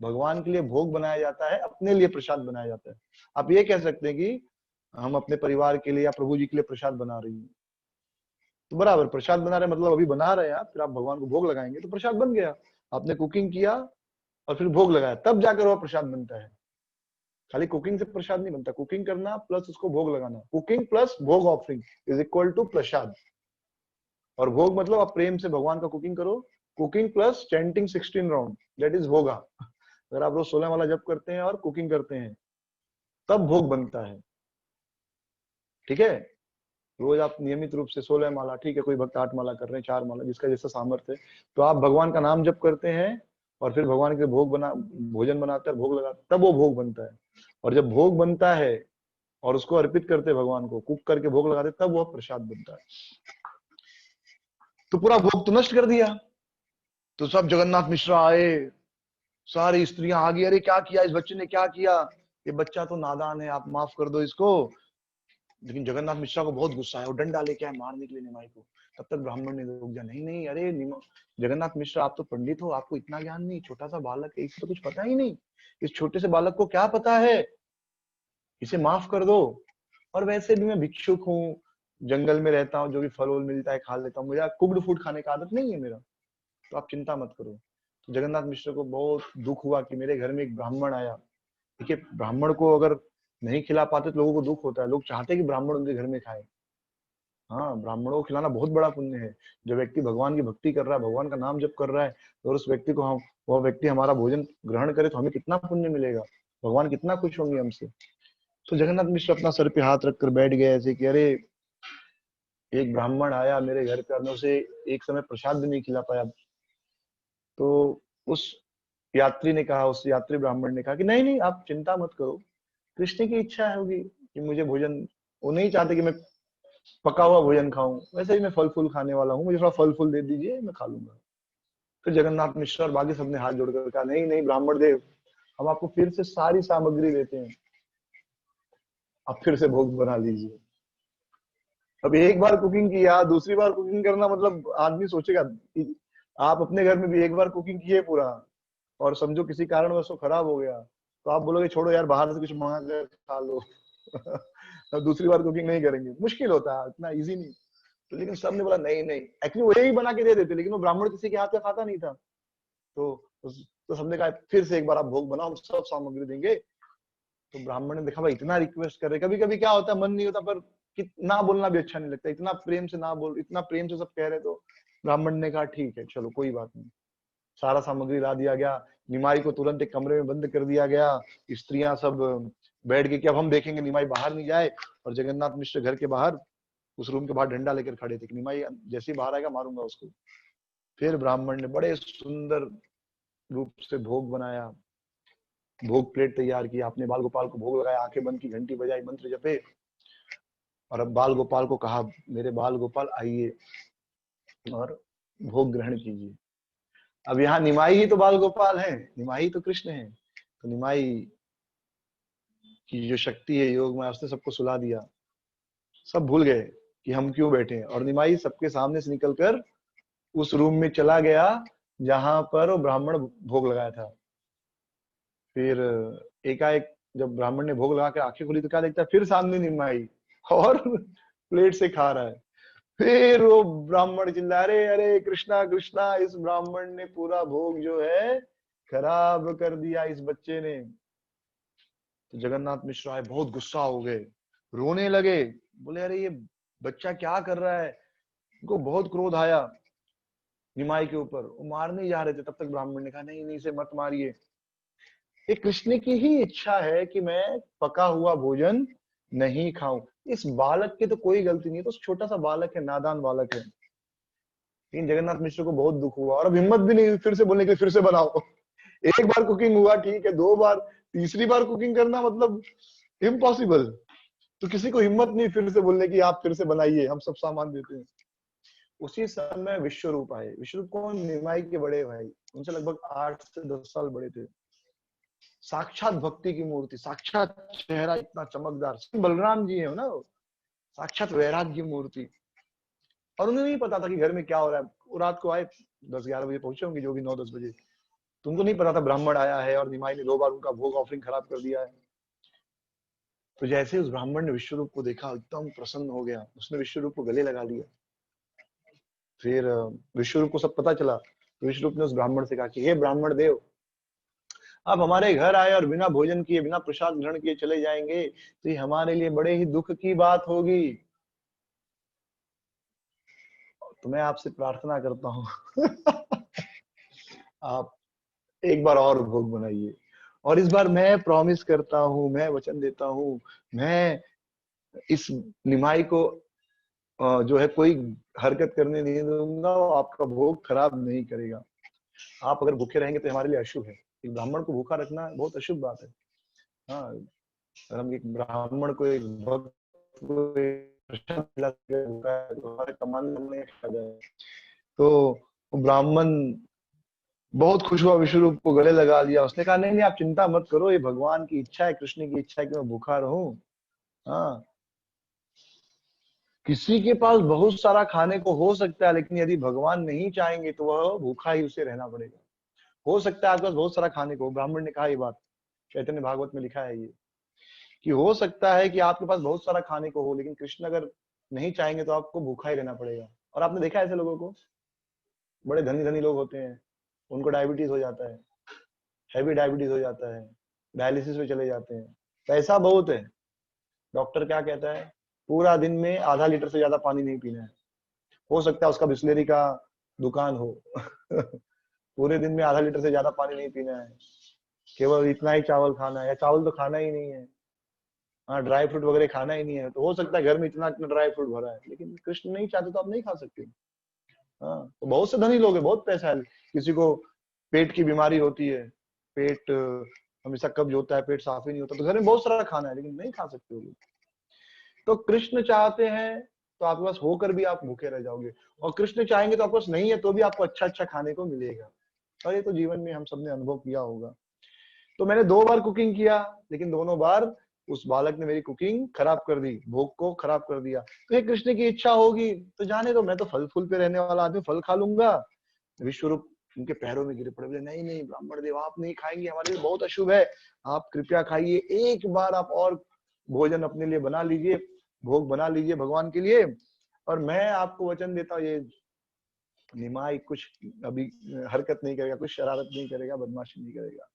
भगवान के लिए भोग बनाया जाता है, अपने लिए प्रसाद बनाया जाता है। आप ये कह सकते हैं कि हम अपने परिवार के लिए या प्रभु जी के लिए प्रसाद बना रही हैं, तो बराबर प्रसाद बना रहे मतलब अभी बना रहे हैं आप, फिर आप भगवान को भोग लगाएंगे तो प्रसाद बन गया। आपने कुकिंग किया और फिर भोग लगाया, तब जाकर वह प्रसाद बनता है। खाली कुकिंग से प्रसाद नहीं बनता, कुकिंग करना प्लस उसको भोग लगाना, कुकिंग प्लस भोग ऑफरिंग इज इक्वल टू प्रसाद। और भोग मतलब आप प्रेम से भगवान का कुकिंग करो, cooking plus chanting 16 round, that is भोगा। अगर आप रोज 16 माला जप करते हैं और कुकिंग करते हैं तब भोग बनता है। ठीक है, रोज आप नियमित रूप से 16 माला, ठीक है, कोई भक्त 8 माला कर रहे हैं, 4 माला, जिसका जैसा सामर्थ्य है, तो आप भगवान का नाम जप करते हैं और फिर भगवान के भोजन बनाते हैं, भोग लगाते, तब वो भोग बनता है। और जब भोग बनता है और उसको अर्पित करते हैं भगवान को, कुक करके भोग लगाते, तब वो प्रसाद बनता है। तो पूरा भोग तो नष्ट कर दिया। तो सब जगन्नाथ मिश्रा आए, सारी स्त्रियां आ गई, अरे क्या किया इस बच्चे ने, क्या किया, ये बच्चा तो नादान है, आप माफ कर दो इसको। लेकिन जगन्नाथ मिश्रा को बहुत गुस्सा है, वो डंडा लेके आए मारने के लिए निमाई को। तब तक ब्राह्मण ने रोक दिया, नहीं नहीं, अरे जगन्नाथ मिश्रा आप तो पंडित हो, आपको इतना ज्ञान नहीं, छोटा सा बालक है, इसे तो कुछ पता ही नहीं, इस छोटे से बालक को क्या पता है, इसे माफ कर दो। और वैसे भी मैं भिक्षुक हूँ, जंगल में रहता हूँ, जो भी फल वल मिलता है खा लेता हूँ, मुझे कुक्ड फूड खाने का आदत नहीं है मेरा, तो आप चिंता मत करो। तो जगन्नाथ मिश्र को बहुत दुख हुआ कि मेरे घर में एक ब्राह्मण आया। देखिए, ब्राह्मण को अगर नहीं खिला पाते तो लोगों को दुख होता है, लोग चाहते हैं कि ब्राह्मण उनके घर में खाए। हाँ, ब्राह्मणों को खिलाना बहुत बड़ा पुण्य है। जो व्यक्ति भगवान की भक्ति कर रहा है, भगवान का नाम जप कर रहा है, और उस व्यक्ति को हम वह व्यक्ति हमारा भोजन ग्रहण करे तो हमें कितना पुण्य मिलेगा, भगवान कितना खुश होंगे हमसे। तो जगन्नाथ मिश्र अपना सर पे हाथ रखकर बैठ गए ऐसे कि अरे, एक ब्राह्मण आया मेरे घर पे और मैं उसे एक समय प्रसाद भी नहीं खिला पाया। तो उस यात्री ने कहा, उस यात्री ब्राह्मण ने कहा कि नहीं नहीं, आप चिंता मत करो, कृष्ण की इच्छा होगी कि मुझे भोजन, वो नहीं चाहते कि मैं पका हुआ भोजन खाऊं, वैसे ही मैं फल फूल खाने वाला हूँ, मुझे थोड़ा फल फूल दे दीजिए, मैं खा लूंगा। फिर जगन्नाथ मिश्र और बाकी सबने हाथ जोड़कर कहा, नहीं नहीं ब्राह्मण देव, हम आपको फिर से सारी सामग्री देते हैं, आप फिर से भोग बना लीजिए। अब एक बार कुकिंग किया, दूसरी बार कुकिंग करना, मतलब आदमी सोचेगा कि आप अपने घर में भी एक बार कुकिंग किए पूरा, और समझो किसी कारणवश वो खराब हो गया, तो आप बोलोगे छोड़ो यार, बाहर से कुछ मंगा कर खा लो। अब दूसरी बार कुकिंग नहीं करेंगे, मुश्किल होता है, इतना इजी नहीं। तो लेकिन सबने बोला नहीं नहीं, एक्चुअली वो यही बना के दे देते, लेकिन वो ब्राह्मण किसी के हाथ का खाता नहीं था। तो तो सबने कहा फिर से एक बार आप भोग बनाओ, हम सब सामग्री देंगे। तो ब्राह्मण ने देखा भाई इतना रिक्वेस्ट कर रहे, कभी कभी क्या होता है, मन नहीं होता, पर ना बोलना भी अच्छा नहीं लगता, इतना प्रेम से ना बोल, इतना प्रेम से सब कह रहे, तो ब्राह्मण ने कहा ठीक है चलो कोई बात नहीं। सारा सामग्री ला दिया गया, निमाई को तुरंत एक कमरे में बंद कर दिया गया, स्त्रियां सब बैठ गई कि अब हम देखेंगे निमाई बाहर नहीं जाए। और जगन्नाथ मिश्र घर के बाहर, उस रूम के बाहर डंडा लेकर खड़े थे कि निमाई जैसे ही बाहर आएगा मारूंगा उसको। फिर ब्राह्मण ने बड़े सुंदर रूप से भोग बनाया, भोग प्लेट तैयार की, आपने बाल गोपाल को भोग लगाया, आंखें बंद की, घंटी बजाई, मंत्र जपे, और अब बाल गोपाल को कहा मेरे बाल गोपाल आइए और भोग ग्रहण कीजिए। अब यहाँ निमाई ही तो बाल गोपाल है, निमाई तो कृष्ण है, तो निमाई की जो शक्ति है योग में, उसने सबको सुला दिया, सब भूल गए कि हम क्यों बैठे हैं, और निमाई सबके सामने से निकलकर उस रूम में चला गया जहां पर वो ब्राह्मण भोग लगाया था। फिर एकाएक जब ब्राह्मण ने भोग लगा के आंखें खुली तो क्या देखता है, फिर सामने निमाई और प्लेट से खा रहा है। फिर वो ब्राह्मण चिल्ला रहे, अरे कृष्णा कृष्णा, इस ब्राह्मण ने पूरा भोग जो है खराब कर दिया इस बच्चे ने। तो जगन्नाथ मिश्र आए, बहुत गुस्सा हो गए, रोने लगे, बोले अरे ये बच्चा क्या कर रहा है। उनको बहुत क्रोध आया निमाई के ऊपर, वो मारने जा रहे थे, तब तक ब्राह्मण ने कहा नहीं नहीं इसे मत मारिए, ये कृष्ण की ही इच्छा है कि मैं पका हुआ भोजन नहीं खाऊं। इस बालक की तो कोई गलती नहीं है, तो छोटा सा बालक है, नादान बालक है। लेकिन जगन्नाथ मिश्र को बहुत दुख हुआ, और अब हिम्मत भी नहीं हुई फिर से बोलने के लिए फिर से बनाओ। एक बार कुकिंग हुआ ठीक है, दो बार, तीसरी बार कुकिंग करना मतलब इम्पॉसिबल। तो किसी को हिम्मत नहीं फिर से बोलने की आप फिर से बनाइए, हम सब सामान देते हैं। उसी समय विश्वरूप आए। विश्वरूप कौन? निमाई के बड़े भाई, उनसे लगभग 8 से 10 साल बड़े थे। साक्षात भक्ति की मूर्ति, साक्षात चेहरा इतना चमकदार, बलराम जी है ना वो, साक्षात वैराग्य मूर्ति। और उन्हें नहीं पता था कि घर में क्या हो रहा है। वो रात को आए, 10-11 बजे पहुंचे होंगे, जो भी 9-10 बजे। तुमको नहीं पता था ब्राह्मण आया है और निमाई ने 2 बार उनका भोग ऑफरिंग खराब कर दिया है। तो जैसे उस ब्राह्मण ने विश्वरूप को देखा, एकदम प्रसन्न हो गया, उसने विश्वरूप को गले लगा लिया। फिर विश्वरूप को सब पता चला, तो विश्वरूप ने उस ब्राह्मण से कहा कि हे ब्राह्मण देव, आप हमारे घर आए और बिना भोजन किए, बिना प्रसाद ग्रहण किए चले जाएंगे, तो ये हमारे लिए बड़े ही दुख की बात होगी। तो मैं आपसे प्रार्थना करता हूँ आप एक बार और भोग बनाइए, और इस बार मैं प्रॉमिस करता हूँ, मैं वचन देता हूँ, मैं इस निमाई को जो है कोई हरकत करने नहीं दूंगा, वो आपका भोग खराब नहीं करेगा। आप अगर भूखे रहेंगे तो हमारे लिए अशुभ है, एक ब्राह्मण को भूखा रखना बहुत अशुभ बात है। हाँ, अगर हम एक ब्राह्मण को, एक भक्त को प्रसाद खिला के भूखा है तो हमारे कमाने में फायदा है। तो ब्राह्मण बहुत खुश हुआ, विश्वरूप को गले लगा लिया। उसने कहा नहीं नहीं आप चिंता मत करो, ये भगवान की इच्छा है, कृष्ण की इच्छा है कि मैं भूखा रहूं। हाँ, किसी के पास बहुत सारा खाने को हो सकता है, लेकिन यदि भगवान नहीं चाहेंगे तो वह भूखा ही उसे रहना पड़ेगा। हो सकता है आपके पास बहुत सारा खाने को, ब्राह्मण ने कहा ये बात, चैतन्य भागवत में लिखा है ये, कि हो सकता है कि आपके पास बहुत सारा खाने को हो, लेकिन कृष्ण अगर नहीं चाहेंगे तो आपको भूखा ही रहना पड़ेगा। और आपने देखा ऐसे लोगों को, बड़े धनी धनी लोग होते हैं, उनको डायबिटीज हो जाता है, हैवी डायबिटीज हो जाता है, डायलिसिस में चले जाते हैं, पैसा बहुत है, डॉक्टर क्या कहता है, पूरा दिन में आधा लीटर से ज्यादा पानी नहीं पीना है। हो सकता है उसका बिस्लेरी का दुकान हो पूरे दिन में आधा लीटर से ज्यादा पानी नहीं पीना है, केवल इतना ही चावल खाना है, या चावल तो खाना ही नहीं है, हाँ ड्राई फ्रूट वगैरह खाना ही नहीं है। तो हो सकता है घर में इतना इतना ड्राई फ्रूट भरा है, लेकिन कृष्ण नहीं चाहते तो आप नहीं खा सकते। हाँ, तो बहुत से धनी लोग हैं, बहुत पैसा है, किसी को पेट की बीमारी होती है, पेट हमेशा कब्ज होता है, पेट साफ ही नहीं होता, तो घर में बहुत सारा खाना है लेकिन नहीं खा सकते हो। तो कृष्ण चाहते हैं तो आपके पास होकर भी आप भूखे रह जाओगे, और कृष्ण चाहेंगे तो आपके पास नहीं है तो भी आपको अच्छा अच्छा खाने को मिलेगा। और ये तो जीवन में हम सबने अनुभव किया होगा। तो मैंने 2 बार कुकिंग किया, लेकिन दोनों बार उस बालक ने मेरी कुकिंग खराब कर दी, भोग को खराब कर दिया। तो ये कृष्ण की इच्छा होगी तो जाने दो, मैं तो फल फूल पे रहने वाला आदमी, फल खा लूंगा। विश्वरूप उनके पैरों में गिरे पड़े, बोले नहीं नहीं ब्राह्मण देव, आप नहीं खाएंगे, हमारे लिए बहुत अशुभ है, आप कृपया खाइए, एक बार आप और भोजन अपने लिए बना लीजिए, भोग बना लीजिए भगवान के लिए, और मैं आपको वचन देता हूँ ये निमाई कुछ अभी हरकत नहीं करेगा, कुछ शरारत नहीं करेगा, बदमाशी नहीं करेगा।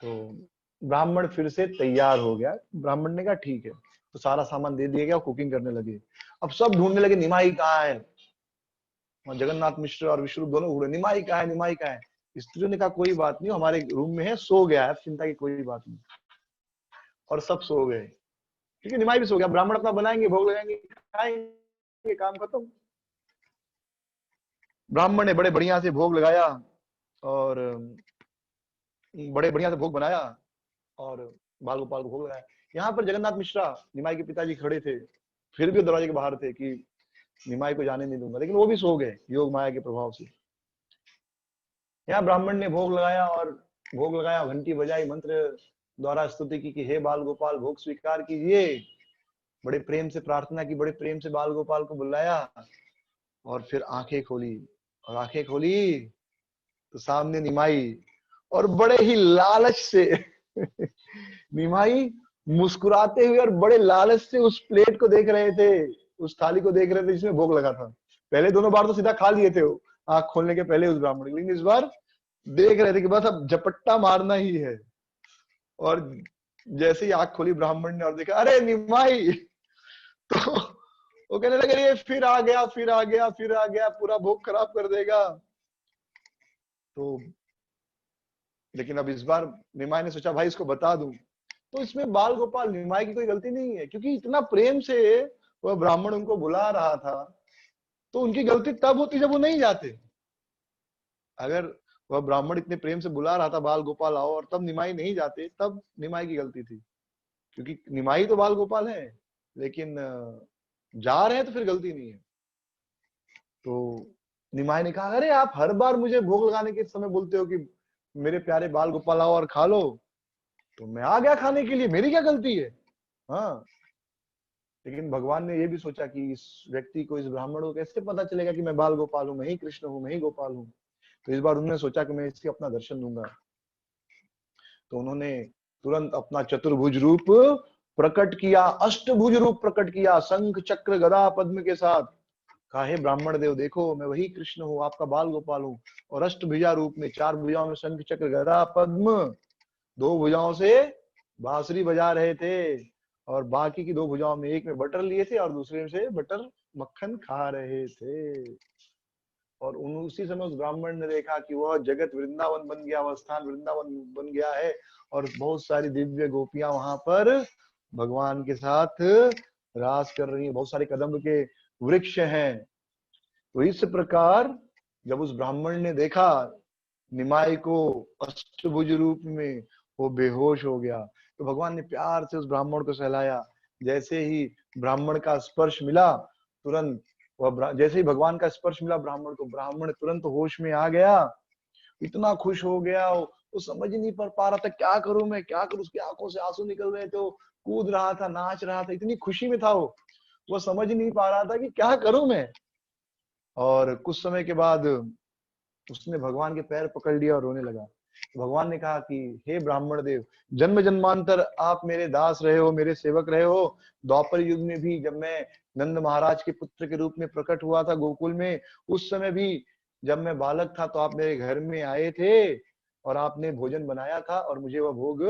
तो ब्राह्मण फिर से तैयार हो गया। ब्राह्मण ने कहा ठीक है, तो सारा सामान दे दिया गया, कुकिंग करने लगे। अब सब ढूंढने लगे निमाई कहाँ है, और जगन्नाथ मिश्र और विश्वरूप दोनों घूरे, निमाई कहाँ है, निमाई कहाँ है। स्त्रियों ने कहा कोई बात नहीं, हमारे रूम में है, सो गया है, चिंता की कोई बात नहीं। और सब सो गए, क्योंकि निमाई भी सो गया। ब्राह्मण अपना बनाएंगे, भोग लगाएंगे, खाएंगे, काम खत्म। ब्राह्मण ने बड़े बढ़िया से भोग लगाया और बड़े बढ़िया से भोग बनाया और बाल गोपाल को भोग लगाया। यहाँ पर जगन्नाथ मिश्रा निमाई के पिताजी खड़े थे, फिर भी वो दरवाजे के बाहर थे कि निमाई को जाने नहीं दूंगा, लेकिन वो भी सो गए योग माया के प्रभाव से। यहाँ ब्राह्मण ने भोग लगाया और भोग लगाया, घंटी बजाई, मंत्र द्वारा स्तुति की कि हे बाल गोपाल भोग स्वीकार कीजिए। बड़े प्रेम से प्रार्थना की, बड़े प्रेम से बाल गोपाल को बुलाया, और फिर आंखें खोली, और आंखें खोली तो सामने निमाई, और बड़े ही लालच से निमाई मुस्कुराते हुए और बड़े लालच से उस प्लेट को देख रहे थे, उस थाली को देख रहे थे जिसमें भोग लगा था। पहले दोनों बार तो सीधा खा लिए थे वो, आंख खोलने के पहले उस ब्राह्मण, लेकिन इस बार देख रहे थे कि बस अब झपट्टा मारना ही है। और जैसे ही आंख खोली ब्राह्मण ने और देखा अरे निमाई, तो वो कहने लगे ये फिर आ गया, फिर आ गया, फिर आ गया, पूरा भोग खराब कर देगा। तो लेकिन अब इस बार निमाई ने सोचा भाई इसको बता दूं। तो इसमें बाल गोपाल निमाई की कोई गलती नहीं है, क्योंकि इतना प्रेम से वह ब्राह्मण उनको बुला रहा था, तो उनकी गलती तब होती जब वो नहीं जाते। अगर वह ब्राह्मण इतने प्रेम से बुला रहा था बाल गोपाल आओ, और तब निमाई नहीं जाते, तब निमाई की गलती थी, क्योंकि निमाई तो बाल गोपाल है, लेकिन जा रहे हैं तो फिर गलती नहीं है। तो निमाई ने कहा अरे आप हर बार मुझे भोग लगाने के समय बोलते हो कि मेरे प्यारे बाल गोपाल आओ और खा लो, तो मैं आ गया खाने के लिए, मेरी क्या गलती है। हाँ, लेकिन भगवान ने ये भी सोचा कि इस व्यक्ति को, इस ब्राह्मण को कैसे पता चलेगा कि मैं बाल गोपाल हूँ, मैं ही कृष्ण हूँ, मैं ही गोपाल हूँ। तो इस बार उन्होंने सोचा कि मैं इसके अपना दर्शन दूंगा। तो उन्होंने तुरंत अपना चतुर्भुज रूप प्रकट किया, अष्टभुज रूप प्रकट किया, शंख चक्र गदा पद्म के साथ। कहा हे ब्राह्मण देव देखो, मैं वही कृष्ण हूँ, आपका बाल गोपाल हूँ। और अष्टभुजा रूप में, 4 भुजाओं में शंख चक्र गदा पद्म, 2 भुजाओं से बांसुरी बजा रहे थे, और बाकी की 2 भुजाओं में, एक में बटर लिए थे और दूसरे से बटर मक्खन खा रहे थे। और उसी समय उस ब्राह्मण ने देखा कि वह जगत वृंदावन बन गया, वह स्थान वृंदावन बन गया है, और बहुत सारी दिव्य गोपियां वहां पर भगवान के साथ रास कर रही हैं, बहुत सारे कदम्ब के वृक्ष हैं। तो इस प्रकार जब उस ब्राह्मण ने देखा निमाई को अष्टभुज रूप में, वो बेहोश हो गया। तो भगवान ने प्यार से उस ब्राह्मण को सहलाया। जैसे ही ब्राह्मण का स्पर्श मिला, तुरंत वह, जैसे ही भगवान का स्पर्श मिला ब्राह्मण को, ब्राह्मण तुरंत होश में आ गया। इतना खुश हो गया, वो समझ ही नहीं पा रहा था क्या करूं मैं, क्या करूं। उसकी आंखों से आंसू निकल रहे थे, कूद रहा था, नाच रहा था, इतनी खुशी में था वो समझ ही नहीं पा रहा था कि क्या करूं मैं। और कुछ समय के बाद उसने भगवान के पैर पकड़ लिया और रोने लगा। भगवान ने कहा कि हे ब्राह्मण देव, जन्म जन्मांतर आप मेरे दास रहे हो, मेरे सेवक रहे हो। द्वापर युग में भी जब मैं नंद महाराज के पुत्र के रूप में प्रकट हुआ था गोकुल में, उस समय भी जब मैं बालक था तो आप मेरे घर में आए थे और आपने भोजन बनाया था और मुझे वह भोग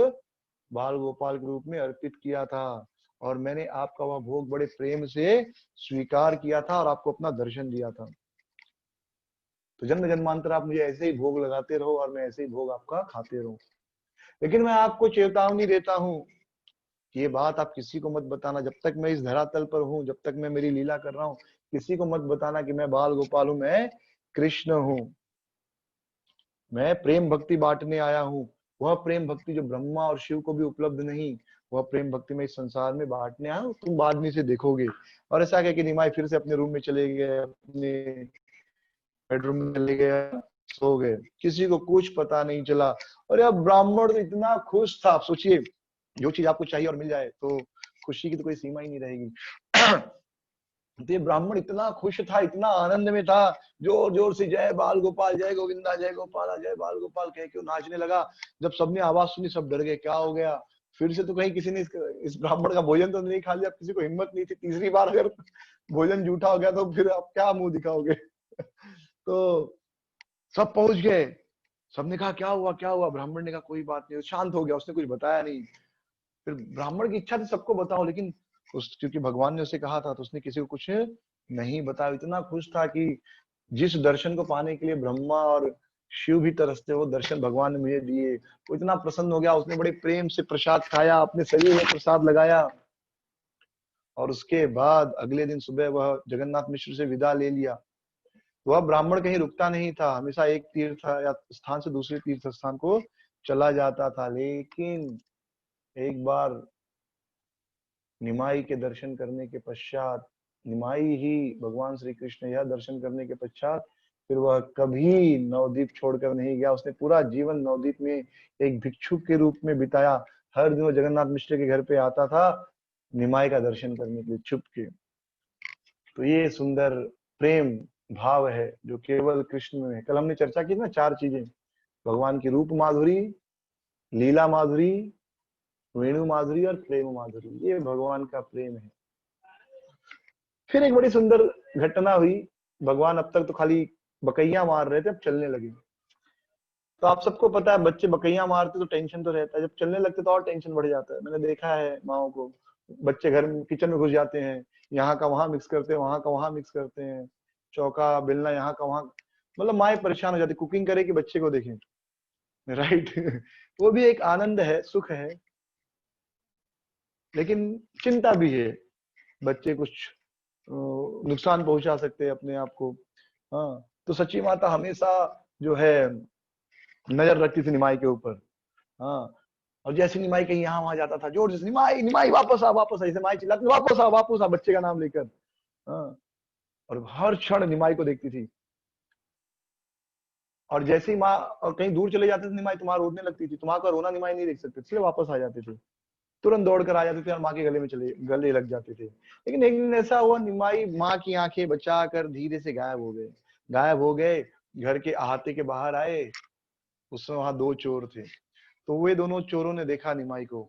बाल गोपाल के रूप में अर्पित किया था, और मैंने आपका वह भोग बड़े प्रेम से स्वीकार किया था और आपको अपना दर्शन दिया था। तो जन्म जन्मांतर आप मुझे ऐसे ही भोग लगाते रहो और मैं ऐसे ही भोग आपका खाते रहूं। लेकिन मैं आपको चेतावनी देता हूं कि ये बात आप किसी को मत बताना, जब तक मैं इस धरातल पर हूं, जब तक मैं मेरी लीला कर रहा हूं, किसी को मत बताना कि मैं बाल गोपाल हूं, मैं कृष्ण हूं। मैं प्रेम भक्ति बांटने आया हूं, वह प्रेम भक्ति जो ब्रह्मा और शिव को भी उपलब्ध नहीं, वह प्रेम भक्ति में इस संसार में बांटने आया हूं। तुम बाद में से देखोगे। और ऐसा कह के निमाई फिर से अपने रूम में चले गए, अपने बेडरूम में चले गए, सो गए, किसी को कुछ पता नहीं चला। और यह ब्राह्मण तो इतना खुश था। आप सोचिए, जो चीज आपको चाहिए और मिल जाए तो खुशी की तो कोई सीमा ही नहीं रहेगी। तो ये ब्राह्मण इतना खुश था, इतना आनंद में था, जोर जोर से जय बाल गोपाल, जय गोविंदा, जय गोपाला, जय बाल गोपाल कह के नाचने लगा। जब सबने आवाज सुनी, सब डर गए, क्या हो गया? फिर से तो कहीं किसी ने इस ब्राह्मण का भोजन तो नहीं खा लिया? किसी को हिम्मत नहीं थी। तीसरी बार अगर भोजन जूठा हो गया तो फिर आप क्या मुंह दिखाओगे? तो सब पहुंच गए। सबने कहा क्या हुआ, क्या हुआ? ब्राह्मण ने कहा कोई बात नहीं। शांत हो गया, उसने कुछ बताया नहीं। फिर ब्राह्मण की इच्छा थी सबको बताओ, लेकिन क्योंकि भगवान ने उसे कहा था तो उसने किसी को कुछ नहीं बताया। इतना खुश था कि जिस दर्शन को पाने के लिए ब्रह्मा और शिव भी तरसते, वो दर्शन भगवान ने मुझे दिए। वो इतना प्रसन्न हो गया, उसने बड़े प्रेम से प्रसाद खाया, अपने शरीर में प्रसाद लगाया, और उसके बाद अगले दिन सुबह वह जगन्नाथ मिश्र से विदा ले लिया। वह ब्राह्मण कहीं रुकता नहीं था, हमेशा एक तीर्थ या स्थान से दूसरे तीर्थ स्थान को चला जाता था। लेकिन एक बार निमाई के दर्शन करने के पश्चात, निमाई ही भगवान श्री कृष्ण, यह दर्शन करने के पश्चात फिर वह कभी नवद्वीप छोड़कर नहीं गया। उसने पूरा जीवन नवद्वीप में एक भिक्षुक के रूप में बिताया। हर दिन वो जगन्नाथ मिश्र के घर पे आता था निमाई का दर्शन करने के लिए, छुप के। तो ये सुंदर प्रेम भाव है जो केवल कृष्ण में है। कल हमने चर्चा की ना 4 चीजें, भगवान की रूप माधुरी, लीला माधुरी, वेणु माधुरी और प्रेम माधुरी। ये भगवान का प्रेम है। फिर एक बड़ी सुंदर घटना हुई। भगवान अब तक तो खाली बकैया मार रहे थे, अब चलने लगे। तो आप सबको पता है, बच्चे बकैया मारते तो टेंशन तो रहता है, जब चलने लगते तो और टेंशन बढ़ जाता है। मैंने देखा है माओ को, बच्चे घर में किचन में घुस जाते हैं, यहाँ का वहां मिक्स करते हैं, वहां का वहां मिक्स करते हैं, चौका बेलना यहाँ का वहां, मतलब माए परेशान हो जाती, कुकिंग करे कि बच्चे को देखें। राइट। वो भी एक आनंद है, सुख है, लेकिन चिंता भी है। बच्चे कुछ नुकसान पहुंचा सकते हैं अपने आप को। हाँ, तो सच्ची माता हमेशा जो है नजर रखती थी निमाई के ऊपर। हाँ, और जैसे निमाई कहीं यहाँ वहां जाता था, जोर से निमाई निमाई वापस आ, वापस आ, जैसे माई चिल्लाती वापस आ, वापस आ, बच्चे का नाम लेकर। हाँ, और हर क्षण निमाई को देखती थी। और जैसे ही माँ और कहीं दूर चले जाते थे, निमाई तुम्हारा रोने लगती थी, तुम्हारा रोना निमाई नहीं देख सकते, इसलिए वापस आ जाते थे, तुरंत दौड़ कर आ जाते थे और माँ के गले लग जाते थे। लेकिन एक दिन ऐसा हुआ, निमाई माँ की आंखें बचा कर धीरे से गायब हो गए। गायब हो गए, घर के अहाते के बाहर आए। उस समय वहां 2 चोर थे। तो वे दोनों चोरों ने देखा निमाई को,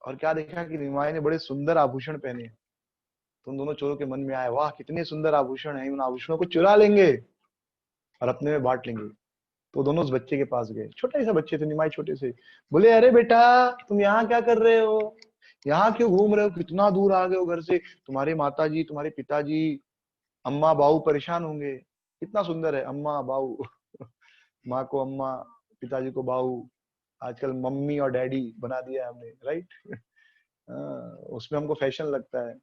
और क्या देखा कि निमाई ने बड़े सुंदर आभूषण पहने। तो उन दोनों चोरों के मन में आया, वाह कितने सुंदर आभूषण है, उन आभूषणों को चुरा लेंगे और अपने में बांट लेंगे। तो दोनों उस बच्चे के पास गए, छोटे से बच्चे थे, निमाई छोटे से। बोले अरे बेटा, तुम यहाँ क्या कर रहे हो, यहाँ क्यों घूम रहे हो, कितना दूर आ गए हो घर से? तुम्हारे माता जी, तुम्हारे पिताजी, अम्मा बाऊ परेशान होंगे। कितना सुंदर है, अम्मा बाऊ। माँ को अम्मा, पिताजी को बाऊ। आजकल मम्मी और डैडी बना दिया है हमने, राइट। उसमें हमको फैशन लगता है,